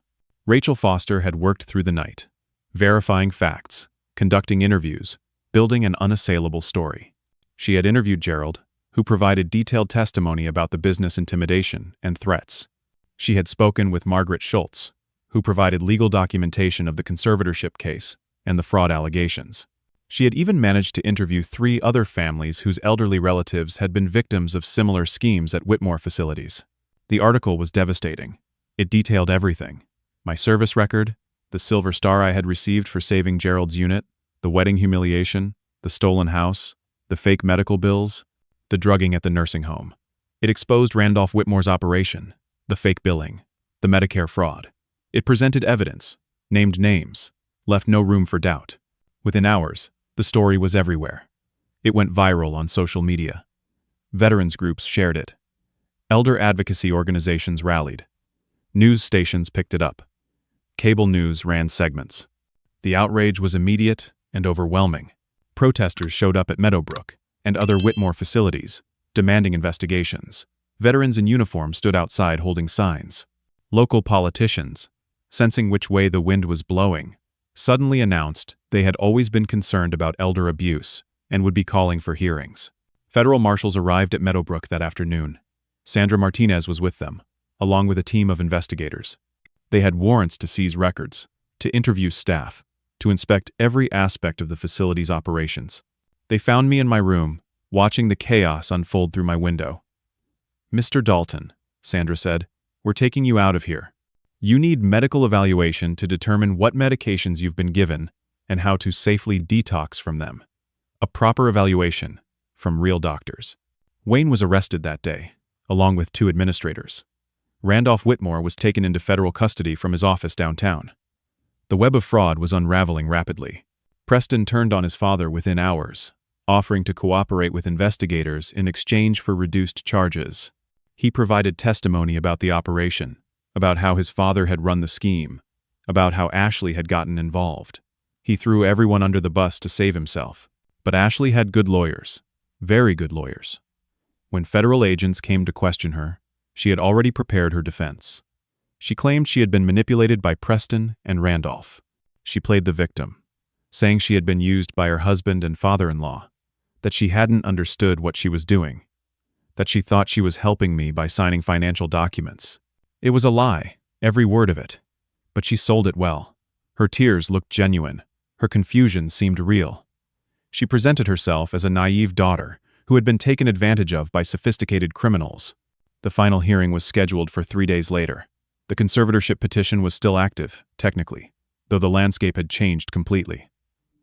Rachel Foster had worked through the night, verifying facts, conducting interviews, building an unassailable story. She had interviewed Gerald, who provided detailed testimony about the business intimidation and threats. She had spoken with Margaret Schultz, who provided legal documentation of the conservatorship case and the fraud allegations. She had even managed to interview 3 other families whose elderly relatives had been victims of similar schemes at Whitmore facilities. The article was devastating. It detailed everything: my service record, the Silver Star I had received for saving Gerald's unit, the wedding humiliation, the stolen house, the fake medical bills, the drugging at the nursing home. It exposed Randolph Whitmore's operation, the fake billing, the Medicare fraud. It presented evidence, named names, left no room for doubt. Within hours, the story was everywhere. It went viral on social media. Veterans groups shared it. Elder advocacy organizations rallied. News stations picked it up. Cable news ran segments. The outrage was immediate and overwhelming. Protesters showed up at Meadowbrook and other Whitmore facilities, demanding investigations. Veterans in uniform stood outside holding signs. Local politicians, sensing which way the wind was blowing, suddenly announced they had always been concerned about elder abuse and would be calling for hearings. Federal marshals arrived at Meadowbrook that afternoon. Sandra Martinez was with them, along with a team of investigators. They had warrants to seize records, to interview staff, to inspect every aspect of the facility's operations. They found me in my room, watching the chaos unfold through my window. "Mr. Dalton," Sandra said, "we're taking you out of here. You need medical evaluation to determine what medications you've been given and how to safely detox from them. A proper evaluation from real doctors." Wayne was arrested that day, along with 2 administrators. Randolph Whitmore was taken into federal custody from his office downtown. The web of fraud was unraveling rapidly. Preston turned on his father within hours, offering to cooperate with investigators in exchange for reduced charges. He provided testimony about the operation, about how his father had run the scheme, about how Ashley had gotten involved. He threw everyone under the bus to save himself. But Ashley had good lawyers, very good lawyers. When federal agents came to question her, she had already prepared her defense. She claimed she had been manipulated by Preston and Randolph. She played the victim, saying she had been used by her husband and father-in-law, that she hadn't understood what she was doing, that she thought she was helping me by signing financial documents. It was a lie, every word of it. But she sold it well. Her tears looked genuine. Her confusion seemed real. She presented herself as a naive daughter who had been taken advantage of by sophisticated criminals. The final hearing was scheduled for 3 days later. The conservatorship petition was still active, technically, though the landscape had changed completely.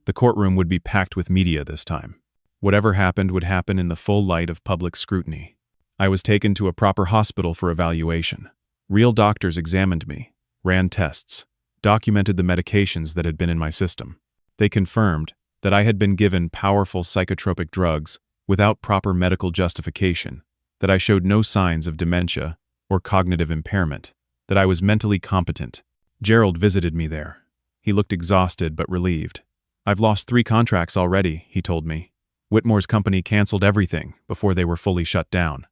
The courtroom would be packed with media this time. Whatever happened would happen in the full light of public scrutiny. I was taken to a proper hospital for evaluation. Real doctors examined me, ran tests, documented the medications that had been in my system. They confirmed that I had been given powerful psychotropic drugs without proper medical justification, that I showed no signs of dementia or cognitive impairment, that I was mentally competent. Gerald visited me there. He looked exhausted but relieved. "I've lost 3 contracts already," he told me. "Whitmore's company canceled everything before they were fully shut down.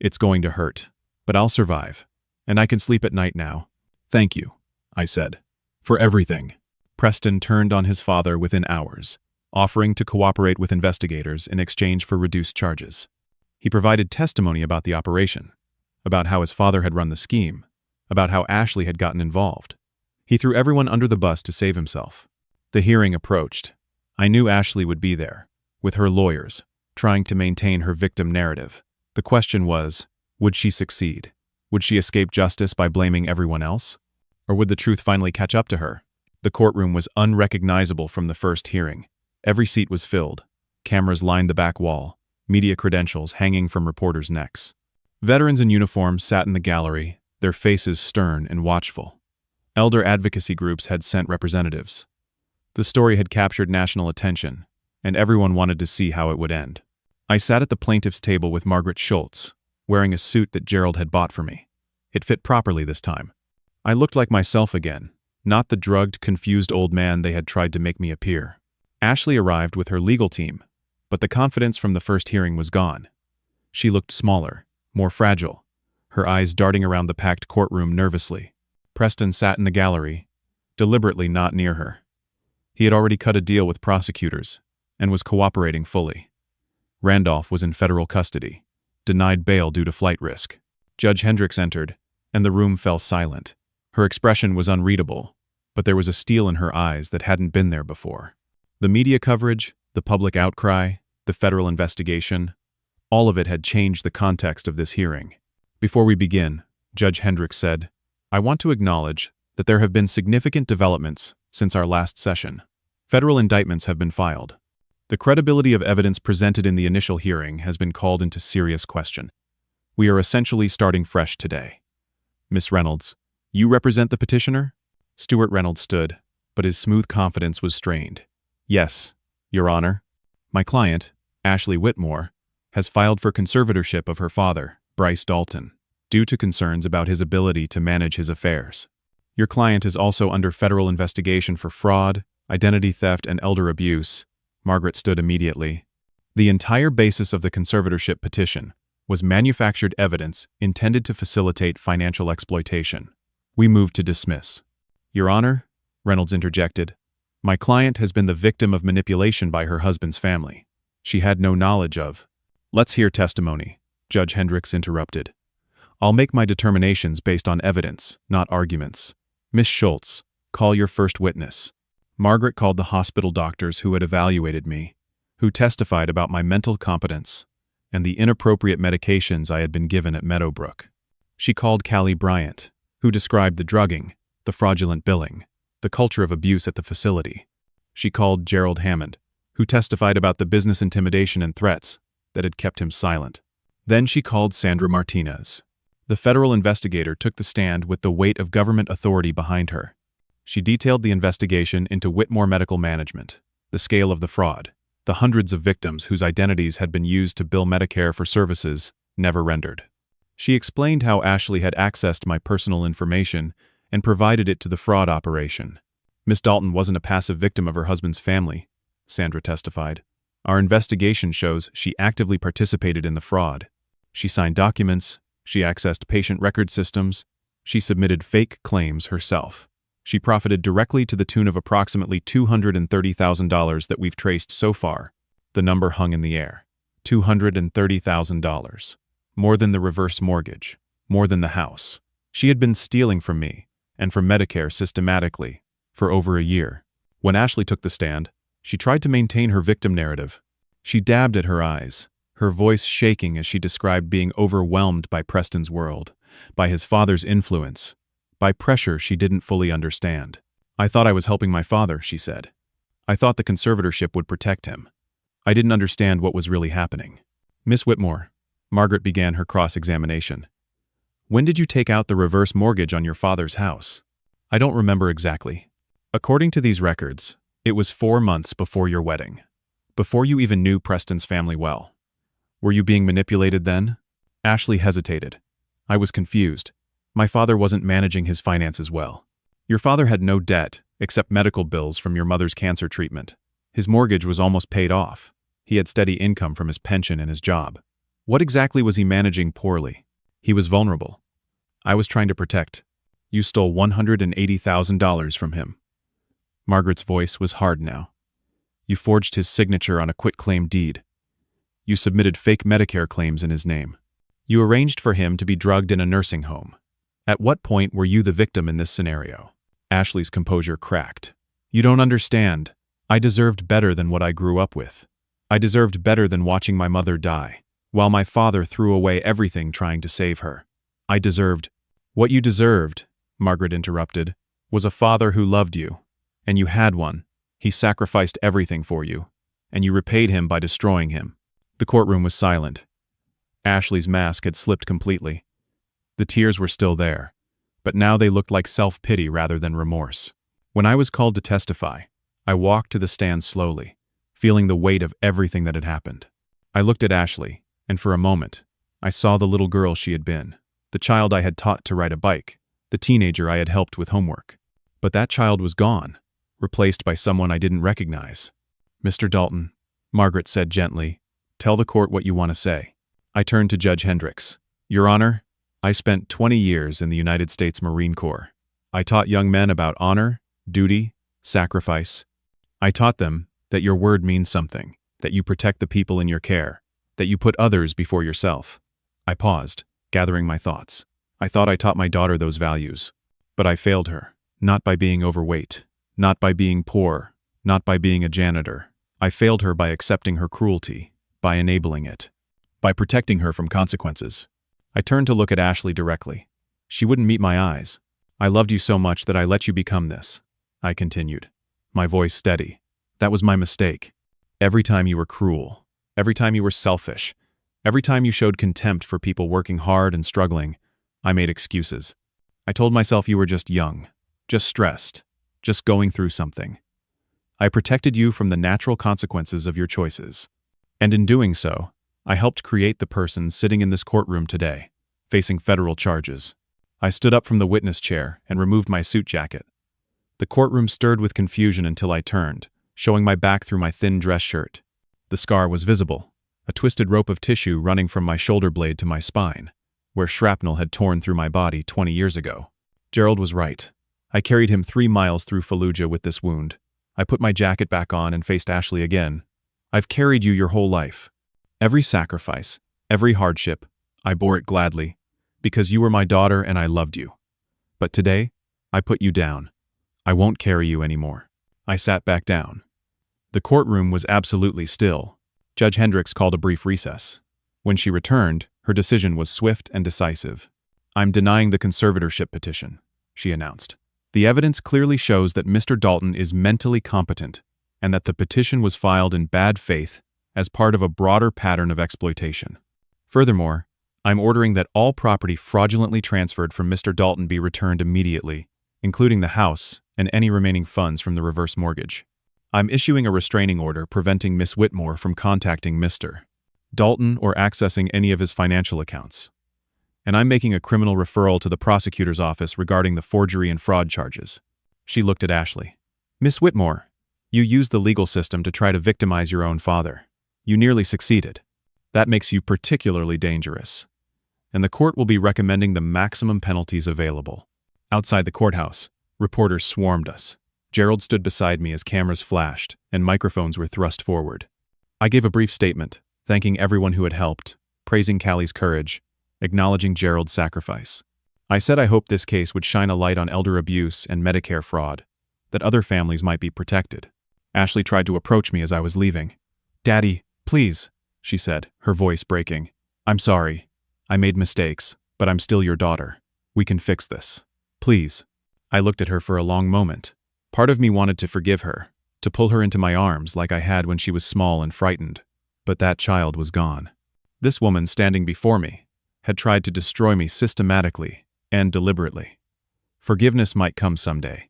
It's going to hurt, but I'll survive, and I can sleep at night now." "Thank you," I said, "for everything." Preston turned on his father within hours, offering to cooperate with investigators in exchange for reduced charges. He provided testimony about the operation, about how his father had run the scheme, about how Ashley had gotten involved. He threw everyone under the bus to save himself. The hearing approached. I knew Ashley would be there, with her lawyers, trying to maintain her victim narrative. The question was, would she succeed? Would she escape justice by blaming everyone else? Or would the truth finally catch up to her? The courtroom was unrecognizable from the first hearing. Every seat was filled. Cameras lined the back wall, media credentials hanging from reporters' necks. Veterans in uniform sat in the gallery, their faces stern and watchful. Elder advocacy groups had sent representatives. The story had captured national attention, and everyone wanted to see how it would end. I sat at the plaintiff's table with Margaret Schultz, wearing a suit that Gerald had bought for me. It fit properly this time. I looked like myself again, not the drugged, confused old man they had tried to make me appear. Ashley arrived with her legal team, but the confidence from the first hearing was gone. She looked smaller, more fragile, her eyes darting around the packed courtroom nervously. Preston sat in the gallery, deliberately not near her. He had already cut a deal with prosecutors and was cooperating fully. Randolph was in federal custody, denied bail due to flight risk. Judge Hendricks entered, and the room fell silent. Her expression was unreadable, but there was a steel in her eyes that hadn't been there before. The media coverage, the public outcry, the federal investigation, all of it had changed the context of this hearing. "Before we begin," Judge Hendricks said, "I want to acknowledge that there have been significant developments since our last session. Federal indictments have been filed. The credibility of evidence presented in the initial hearing has been called into serious question. We are essentially starting fresh today. Miss Reynolds, you represent the petitioner?" Stuart Reynolds stood, but his smooth confidence was strained. "Yes, Your Honor. My client, Ashley Whitmore, has filed for conservatorship of her father, Bryce Dalton, due to concerns about his ability to manage his affairs. Your client is also under federal investigation for fraud, identity theft, and elder abuse." Margaret stood immediately. The entire basis of the conservatorship petition was manufactured evidence intended to facilitate financial exploitation. We moved to dismiss. "Your Honor," Reynolds interjected, "my client has been the victim of manipulation by her husband's family. She had no knowledge of—" "Let's hear testimony," Judge Hendricks interrupted. "I'll make my determinations based on evidence, not arguments. Miss Schultz, call your first witness." Margaret called the hospital doctors who had evaluated me, who testified about my mental competence and the inappropriate medications I had been given at Meadowbrook. She called Callie Bryant, who described the drugging, the fraudulent billing, the culture of abuse at the facility. She called Gerald Hammond, who testified about the business intimidation and threats that had kept him silent. Then she called Sandra Martinez. The federal investigator took the stand with the weight of government authority behind her. She detailed the investigation into Whitmore Medical Management, the scale of the fraud, the hundreds of victims whose identities had been used to bill Medicare for services never rendered. She explained how Ashley had accessed my personal information and provided it to the fraud operation. "Miss Dalton wasn't a passive victim of her husband's family," Sandra testified. "Our investigation shows she actively participated in the fraud. She signed documents, she accessed patient record systems, she submitted fake claims herself. She profited directly to the tune of approximately $230,000 that we've traced so far." The number hung in the air. $230,000. More than the reverse mortgage. More than the house. She had been stealing from me, and from Medicare systematically, for over a year. When Ashley took the stand, She tried to maintain her victim narrative. She dabbed at her eyes, her voice shaking as she described being overwhelmed by Preston's world, by his father's influence, by pressure she didn't fully understand. "I thought I was helping my father," she said. "I thought the conservatorship would protect him. I didn't understand what was really happening." "Miss Whitmore," Margaret began her cross-examination. "When did you take out the reverse mortgage on your father's house?" "I don't remember exactly. According to these records, it was 4 months before your wedding, before you even knew Preston's family well. Were you being manipulated then?" Ashley hesitated. "I was confused. My father wasn't managing his finances well." "Your father had no debt, except medical bills from your mother's cancer treatment. His mortgage was almost paid off. He had steady income from his pension and his job. What exactly was he managing poorly?" "He was vulnerable. I was trying to protect." "You stole $180,000 from him." Margaret's voice was hard now. "You forged his signature on a quitclaim deed. You submitted fake Medicare claims in his name. You arranged for him to be drugged in a nursing home. At what point were you the victim in this scenario?" Ashley's composure cracked. "You don't understand. I deserved better than what I grew up with. I deserved better than watching my mother die, while my father threw away everything trying to save her. I deserved—" "What you deserved," Margaret interrupted, "was a father who loved you. And you had one. He sacrificed everything for you. And you repaid him by destroying him." The courtroom was silent. Ashley's mask had slipped completely. The tears were still there, but now they looked like self-pity rather than remorse. "When I was called to testify, I walked to the stand slowly, feeling the weight of everything that had happened. I looked at Ashley, and for a moment, I saw the little girl she had been, the child I had taught to ride a bike, the teenager I had helped with homework. But that child was gone, replaced by someone I didn't recognize." "Mr. Dalton," Margaret said gently, "tell the court what you want to say." I turned to Judge Hendricks. "Your Honor, I spent 20 years in the United States Marine Corps. I taught young men about honor, duty, sacrifice. I taught them that your word means something, that you protect the people in your care, that you put others before yourself." I paused, gathering my thoughts. I thought I taught my daughter those values. But I failed her, not by being overweight, not by being poor, not by being a janitor. I failed her by accepting her cruelty, by enabling it, by protecting her from consequences. I turned to look at Ashley directly. She wouldn't meet my eyes. "I loved you so much that I let you become this," I continued, my voice steady. "That was my mistake. Every time you were cruel, every time you were selfish, every time you showed contempt for people working hard and struggling, I made excuses. I told myself you were just young, just stressed, just going through something. I protected you from the natural consequences of your choices. And in doing so, I helped create the person sitting in this courtroom today, facing federal charges." I stood up from the witness chair and removed my suit jacket. The courtroom stirred with confusion until I turned, showing my back through my thin dress shirt. The scar was visible, a twisted rope of tissue running from my shoulder blade to my spine, where shrapnel had torn through my body 20 years ago. Gerald was right. I carried him 3 miles through Fallujah with this wound. I put my jacket back on and faced Ashley again. "I've carried you your whole life. Every sacrifice, every hardship, I bore it gladly, because you were my daughter and I loved you. But today, I put you down. I won't carry you anymore." I sat back down. The courtroom was absolutely still. Judge Hendricks called a brief recess. When she returned, her decision was swift and decisive. "I'm denying the conservatorship petition," she announced. "The evidence clearly shows that Mr. Dalton is mentally competent and that the petition was filed in bad faith as part of a broader pattern of exploitation. Furthermore, I'm ordering that all property fraudulently transferred from Mr. Dalton be returned immediately, including the house and any remaining funds from the reverse mortgage. I'm issuing a restraining order preventing Miss Whitmore from contacting Mr. Dalton or accessing any of his financial accounts. And I'm making a criminal referral to the prosecutor's office regarding the forgery and fraud charges." She looked at Ashley. "Miss Whitmore, you used the legal system to try to victimize your own father. You nearly succeeded. That makes you particularly dangerous. And the court will be recommending the maximum penalties available." Outside the courthouse, reporters swarmed us. Gerald stood beside me as cameras flashed and microphones were thrust forward. I gave a brief statement, thanking everyone who had helped, praising Callie's courage, acknowledging Gerald's sacrifice. I said I hoped this case would shine a light on elder abuse and Medicare fraud, that other families might be protected. Ashley tried to approach me as I was leaving. "Daddy, please," she said, her voice breaking. "I'm sorry. I made mistakes, but I'm still your daughter. We can fix this. Please." I looked at her for a long moment. Part of me wanted to forgive her, to pull her into my arms like I had when she was small and frightened. But that child was gone. This woman standing before me had tried to destroy me systematically and deliberately. Forgiveness might come someday,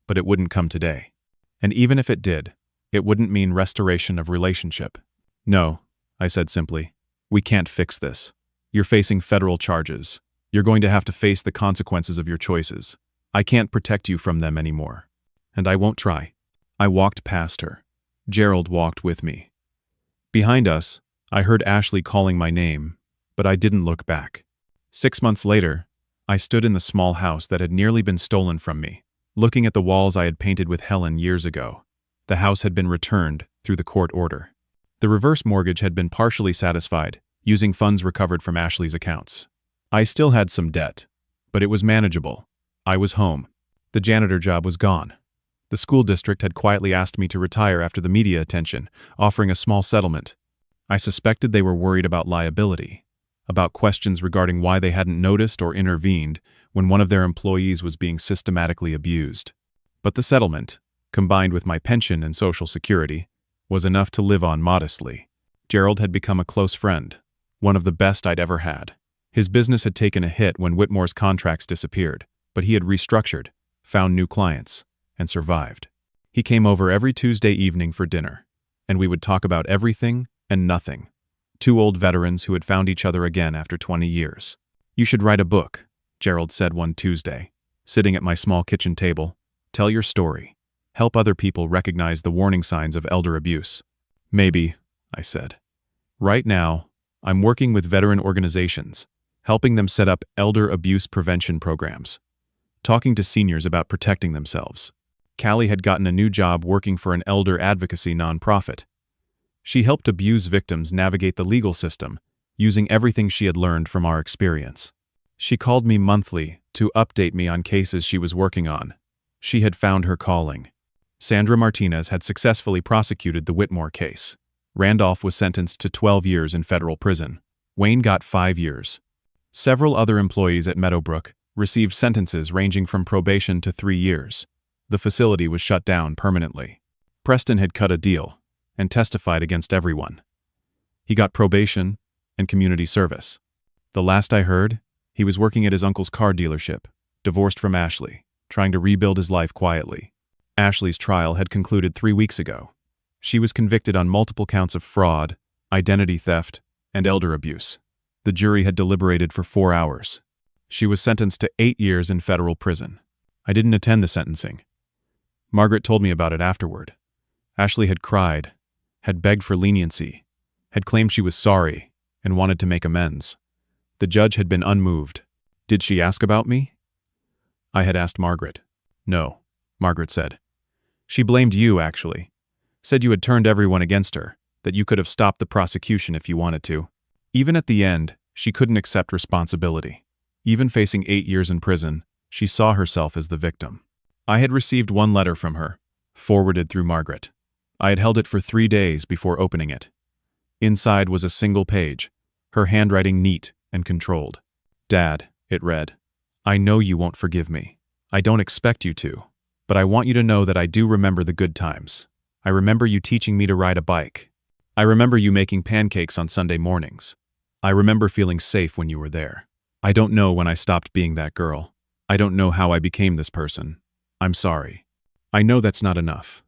but it wouldn't come today. And even if it did, it wouldn't mean restoration of relationship. "No," I said simply. "We can't fix this. You're facing federal charges. You're going to have to face the consequences of your choices. I can't protect you from them anymore. And I won't try." I walked past her. Gerald walked with me. Behind us, I heard Ashley calling my name, but I didn't look back. 6 months later, I stood in the small house that had nearly been stolen from me, looking at the walls I had painted with Helen years ago. The house had been returned through the court order. The reverse mortgage had been partially satisfied, using funds recovered from Ashley's accounts. I still had some debt, but it was manageable. I was home. The janitor job was gone. The school district had quietly asked me to retire after the media attention, offering a small settlement. I suspected they were worried about liability, about questions regarding why they hadn't noticed or intervened when one of their employees was being systematically abused. But the settlement, combined with my pension and Social Security, was enough to live on modestly. Gerald had become a close friend, one of the best I'd ever had. His business had taken a hit when Whitmore's contracts disappeared, but he had restructured, found new clients, and survived. He came over every Tuesday evening for dinner, and we would talk about everything and nothing. Two old veterans who had found each other again after 20 years. "You should write a book," Gerald said one Tuesday, sitting at my small kitchen table. "Tell your story. Help other people recognize the warning signs of elder abuse." "Maybe," I said. "Right now, I'm working with veteran organizations, helping them set up elder abuse prevention programs, talking to seniors about protecting themselves." Callie had gotten a new job working for an elder advocacy nonprofit. She helped abuse victims navigate the legal system, using everything she had learned from our experience. She called me monthly to update me on cases she was working on. She had found her calling. Sandra Martinez had successfully prosecuted the Whitmore case. Randolph was sentenced to 12 years in federal prison. Wayne got 5 years. Several other employees at Meadowbrook received sentences ranging from probation to 3 years. The facility was shut down permanently. Preston had cut a deal and testified against everyone. He got probation and community service. The last I heard, he was working at his uncle's car dealership, divorced from Ashley, trying to rebuild his life quietly. Ashley's trial had concluded 3 weeks ago. She was convicted on multiple counts of fraud, identity theft, and elder abuse. The jury had deliberated for 4 hours. She was sentenced to 8 years in federal prison. I didn't attend the sentencing. Margaret told me about it afterward. Ashley had cried, had begged for leniency, had claimed she was sorry, and wanted to make amends. The judge had been unmoved. Did she ask about me? I had asked Margaret. "No," Margaret said. "She blamed you, actually. Said you had turned everyone against her, that you could have stopped the prosecution if you wanted to." Even at the end, she couldn't accept responsibility. Even facing 8 years in prison, she saw herself as the victim. I had received one letter from her, forwarded through Margaret. I had held it for 3 days before opening it. Inside was a single page, her handwriting neat and controlled. "Dad," it read, "I know you won't forgive me. I don't expect you to, but I want you to know that I do remember the good times. I remember you teaching me to ride a bike. I remember you making pancakes on Sunday mornings. I remember feeling safe when you were there. I don't know when I stopped being that girl. I don't know how I became this person. I'm sorry. I know that's not enough,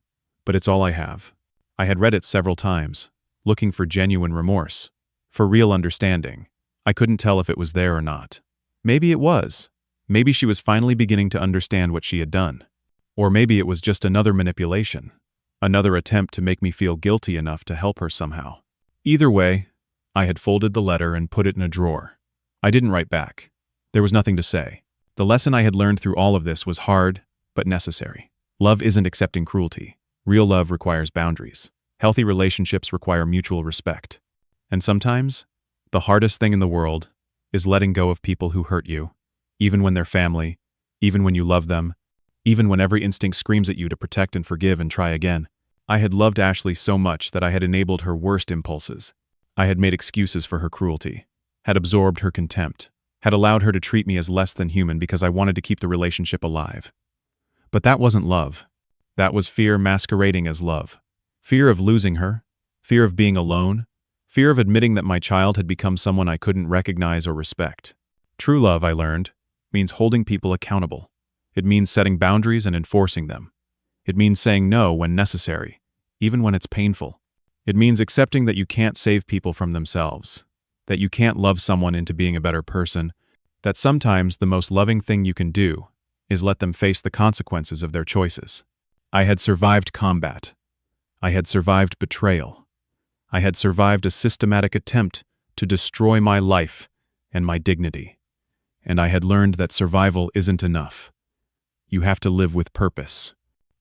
but it's all I have." I had read it several times, looking for genuine remorse, for real understanding. I couldn't tell if it was there or not. Maybe it was. Maybe she was finally beginning to understand what she had done. Or maybe it was just another manipulation, another attempt to make me feel guilty enough to help her somehow. Either way, I had folded the letter and put it in a drawer. I didn't write back. There was nothing to say. The lesson I had learned through all of this was hard, but necessary. Love isn't accepting cruelty. Real love requires boundaries. Healthy relationships require mutual respect. And sometimes, the hardest thing in the world is letting go of people who hurt you, even when they're family, even when you love them, even when every instinct screams at you to protect and forgive and try again. I had loved Ashley so much that I had enabled her worst impulses. I had made excuses for her cruelty, had absorbed her contempt, had allowed her to treat me as less than human because I wanted to keep the relationship alive. But that wasn't love. That was fear masquerading as love. Fear of losing her, fear of being alone, fear of admitting that my child had become someone I couldn't recognize or respect. True love, I learned, means holding people accountable. It means setting boundaries and enforcing them. It means saying no when necessary, even when it's painful. It means accepting that you can't save people from themselves, that you can't love someone into being a better person, that sometimes the most loving thing you can do is let them face the consequences of their choices. I had survived combat. I had survived betrayal. I had survived a systematic attempt to destroy my life and my dignity. And I had learned that survival isn't enough. You have to live with purpose.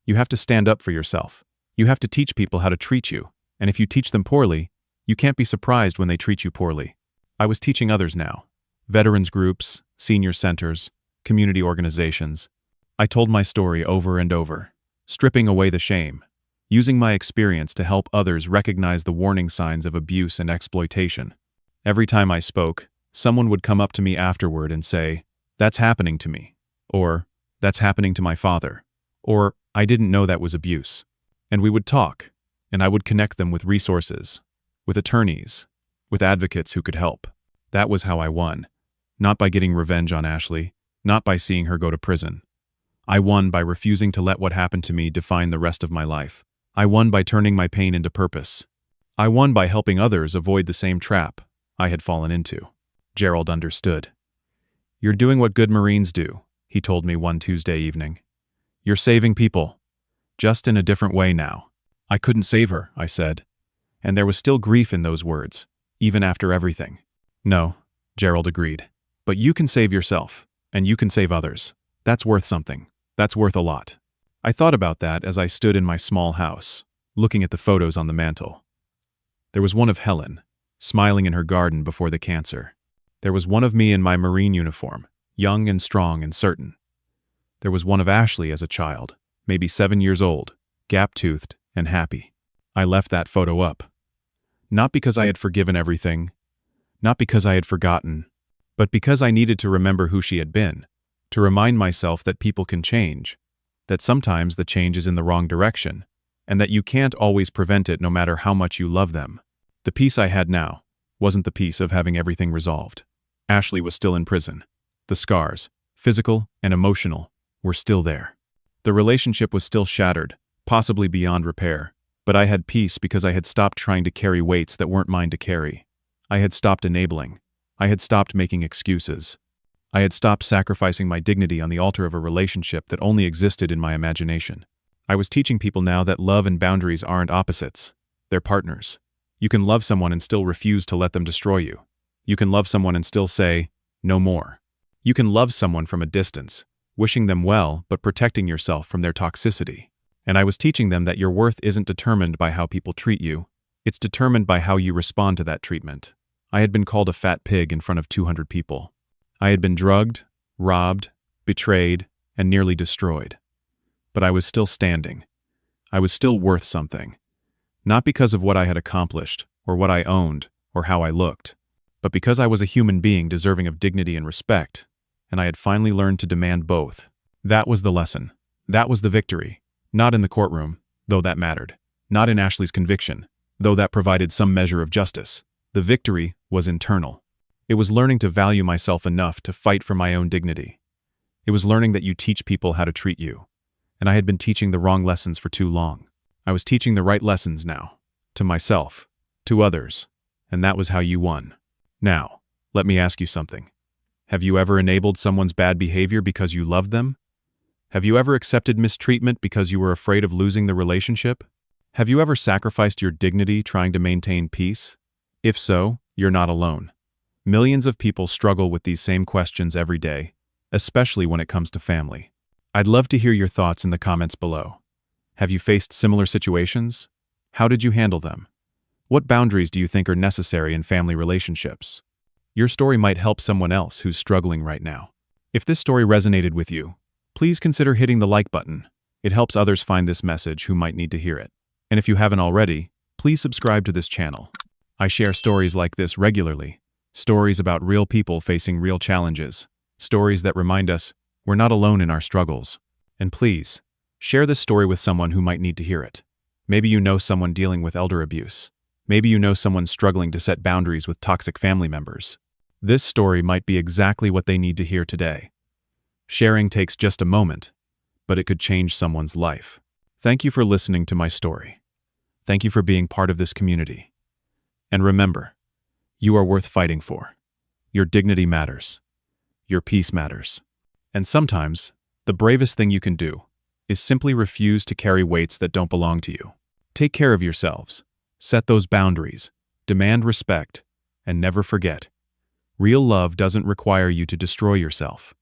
You have to stand up for yourself. You have to teach people how to treat you. And if you teach them poorly, you can't be surprised when they treat you poorly. I was teaching others now. Veterans groups, senior centers, community organizations. I told my story over and over, stripping away the shame, using my experience to help others recognize the warning signs of abuse and exploitation. Every time I spoke, someone would come up to me afterward and say, "That's happening to me," or "That's happening to my father," or "I didn't know that was abuse." And we would talk, and I would connect them with resources, with attorneys, with advocates who could help. That was how I won. Not by getting revenge on Ashley, not by seeing her go to prison. I won by refusing to let what happened to me define the rest of my life. I won by turning my pain into purpose. I won by helping others avoid the same trap I had fallen into. Gerald understood. "You're doing what good Marines do," he told me one Tuesday evening. "You're saving people, just in a different way now." I couldn't save her, I said. And there was still grief in those words, even after everything. "No," Gerald agreed. "But you can save yourself, and you can save others. That's worth something. That's worth a lot." I thought about that as I stood in my small house, looking at the photos on the mantel. There was one of Helen, smiling in her garden before the cancer. There was one of me in my Marine uniform, young and strong and certain. There was one of Ashley as a child, maybe 7 years old, gap-toothed and happy. I left that photo up. Not because I had forgiven everything, not because I had forgotten, but because I needed to remember who she had been, to remind myself that people can change, that sometimes the change is in the wrong direction, and that you can't always prevent it no matter how much you love them. The peace I had now wasn't the peace of having everything resolved. Ashley was still in prison. The scars, physical and emotional, were still there. The relationship was still shattered, possibly beyond repair, but I had peace because I had stopped trying to carry weights that weren't mine to carry. I had stopped enabling. I had stopped making excuses. I had stopped sacrificing my dignity on the altar of a relationship that only existed in my imagination. I was teaching people now that love and boundaries aren't opposites. They're partners. You can love someone and still refuse to let them destroy you. You can love someone and still say, "No more." You can love someone from a distance, wishing them well but protecting yourself from their toxicity. And I was teaching them that your worth isn't determined by how people treat you. It's determined by how you respond to that treatment. I had been called a fat pig in front of 200 people. I had been drugged, robbed, betrayed, and nearly destroyed. But I was still standing. I was still worth something. Not because of what I had accomplished, or what I owned, or how I looked, but because I was a human being deserving of dignity and respect, and I had finally learned to demand both. That was the lesson. That was the victory. Not in the courtroom, though that mattered. Not in Ashley's conviction, though that provided some measure of justice. The victory was internal. It was learning to value myself enough to fight for my own dignity. It was learning that you teach people how to treat you. And I had been teaching the wrong lessons for too long. I was teaching the right lessons now. To myself. To others. And that was how you won. Now, let me ask you something. Have you ever enabled someone's bad behavior because you loved them? Have you ever accepted mistreatment because you were afraid of losing the relationship? Have you ever sacrificed your dignity trying to maintain peace? If so, you're not alone. Millions of people struggle with these same questions every day, especially when it comes to family. I'd love to hear your thoughts in the comments below. Have you faced similar situations? How did you handle them? What boundaries do you think are necessary in family relationships? Your story might help someone else who's struggling right now. If this story resonated with you, please consider hitting the like button. It helps others find this message who might need to hear it. And if you haven't already, please subscribe to this channel. I share stories like this regularly, stories about real people facing real challenges, stories that remind us we're not alone in our struggles. And please, share this story with someone who might need to hear it. Maybe you know someone dealing with elder abuse. Maybe you know someone struggling to set boundaries with toxic family members. This story might be exactly what they need to hear today. Sharing takes just a moment, but it could change someone's life. Thank you for listening to my story. Thank you for being part of this community. And remember, you are worth fighting for. Your dignity matters. Your peace matters. And sometimes, the bravest thing you can do is simply refuse to carry weights that don't belong to you. Take care of yourselves. Set those boundaries. Demand respect. And never forget, real love doesn't require you to destroy yourself.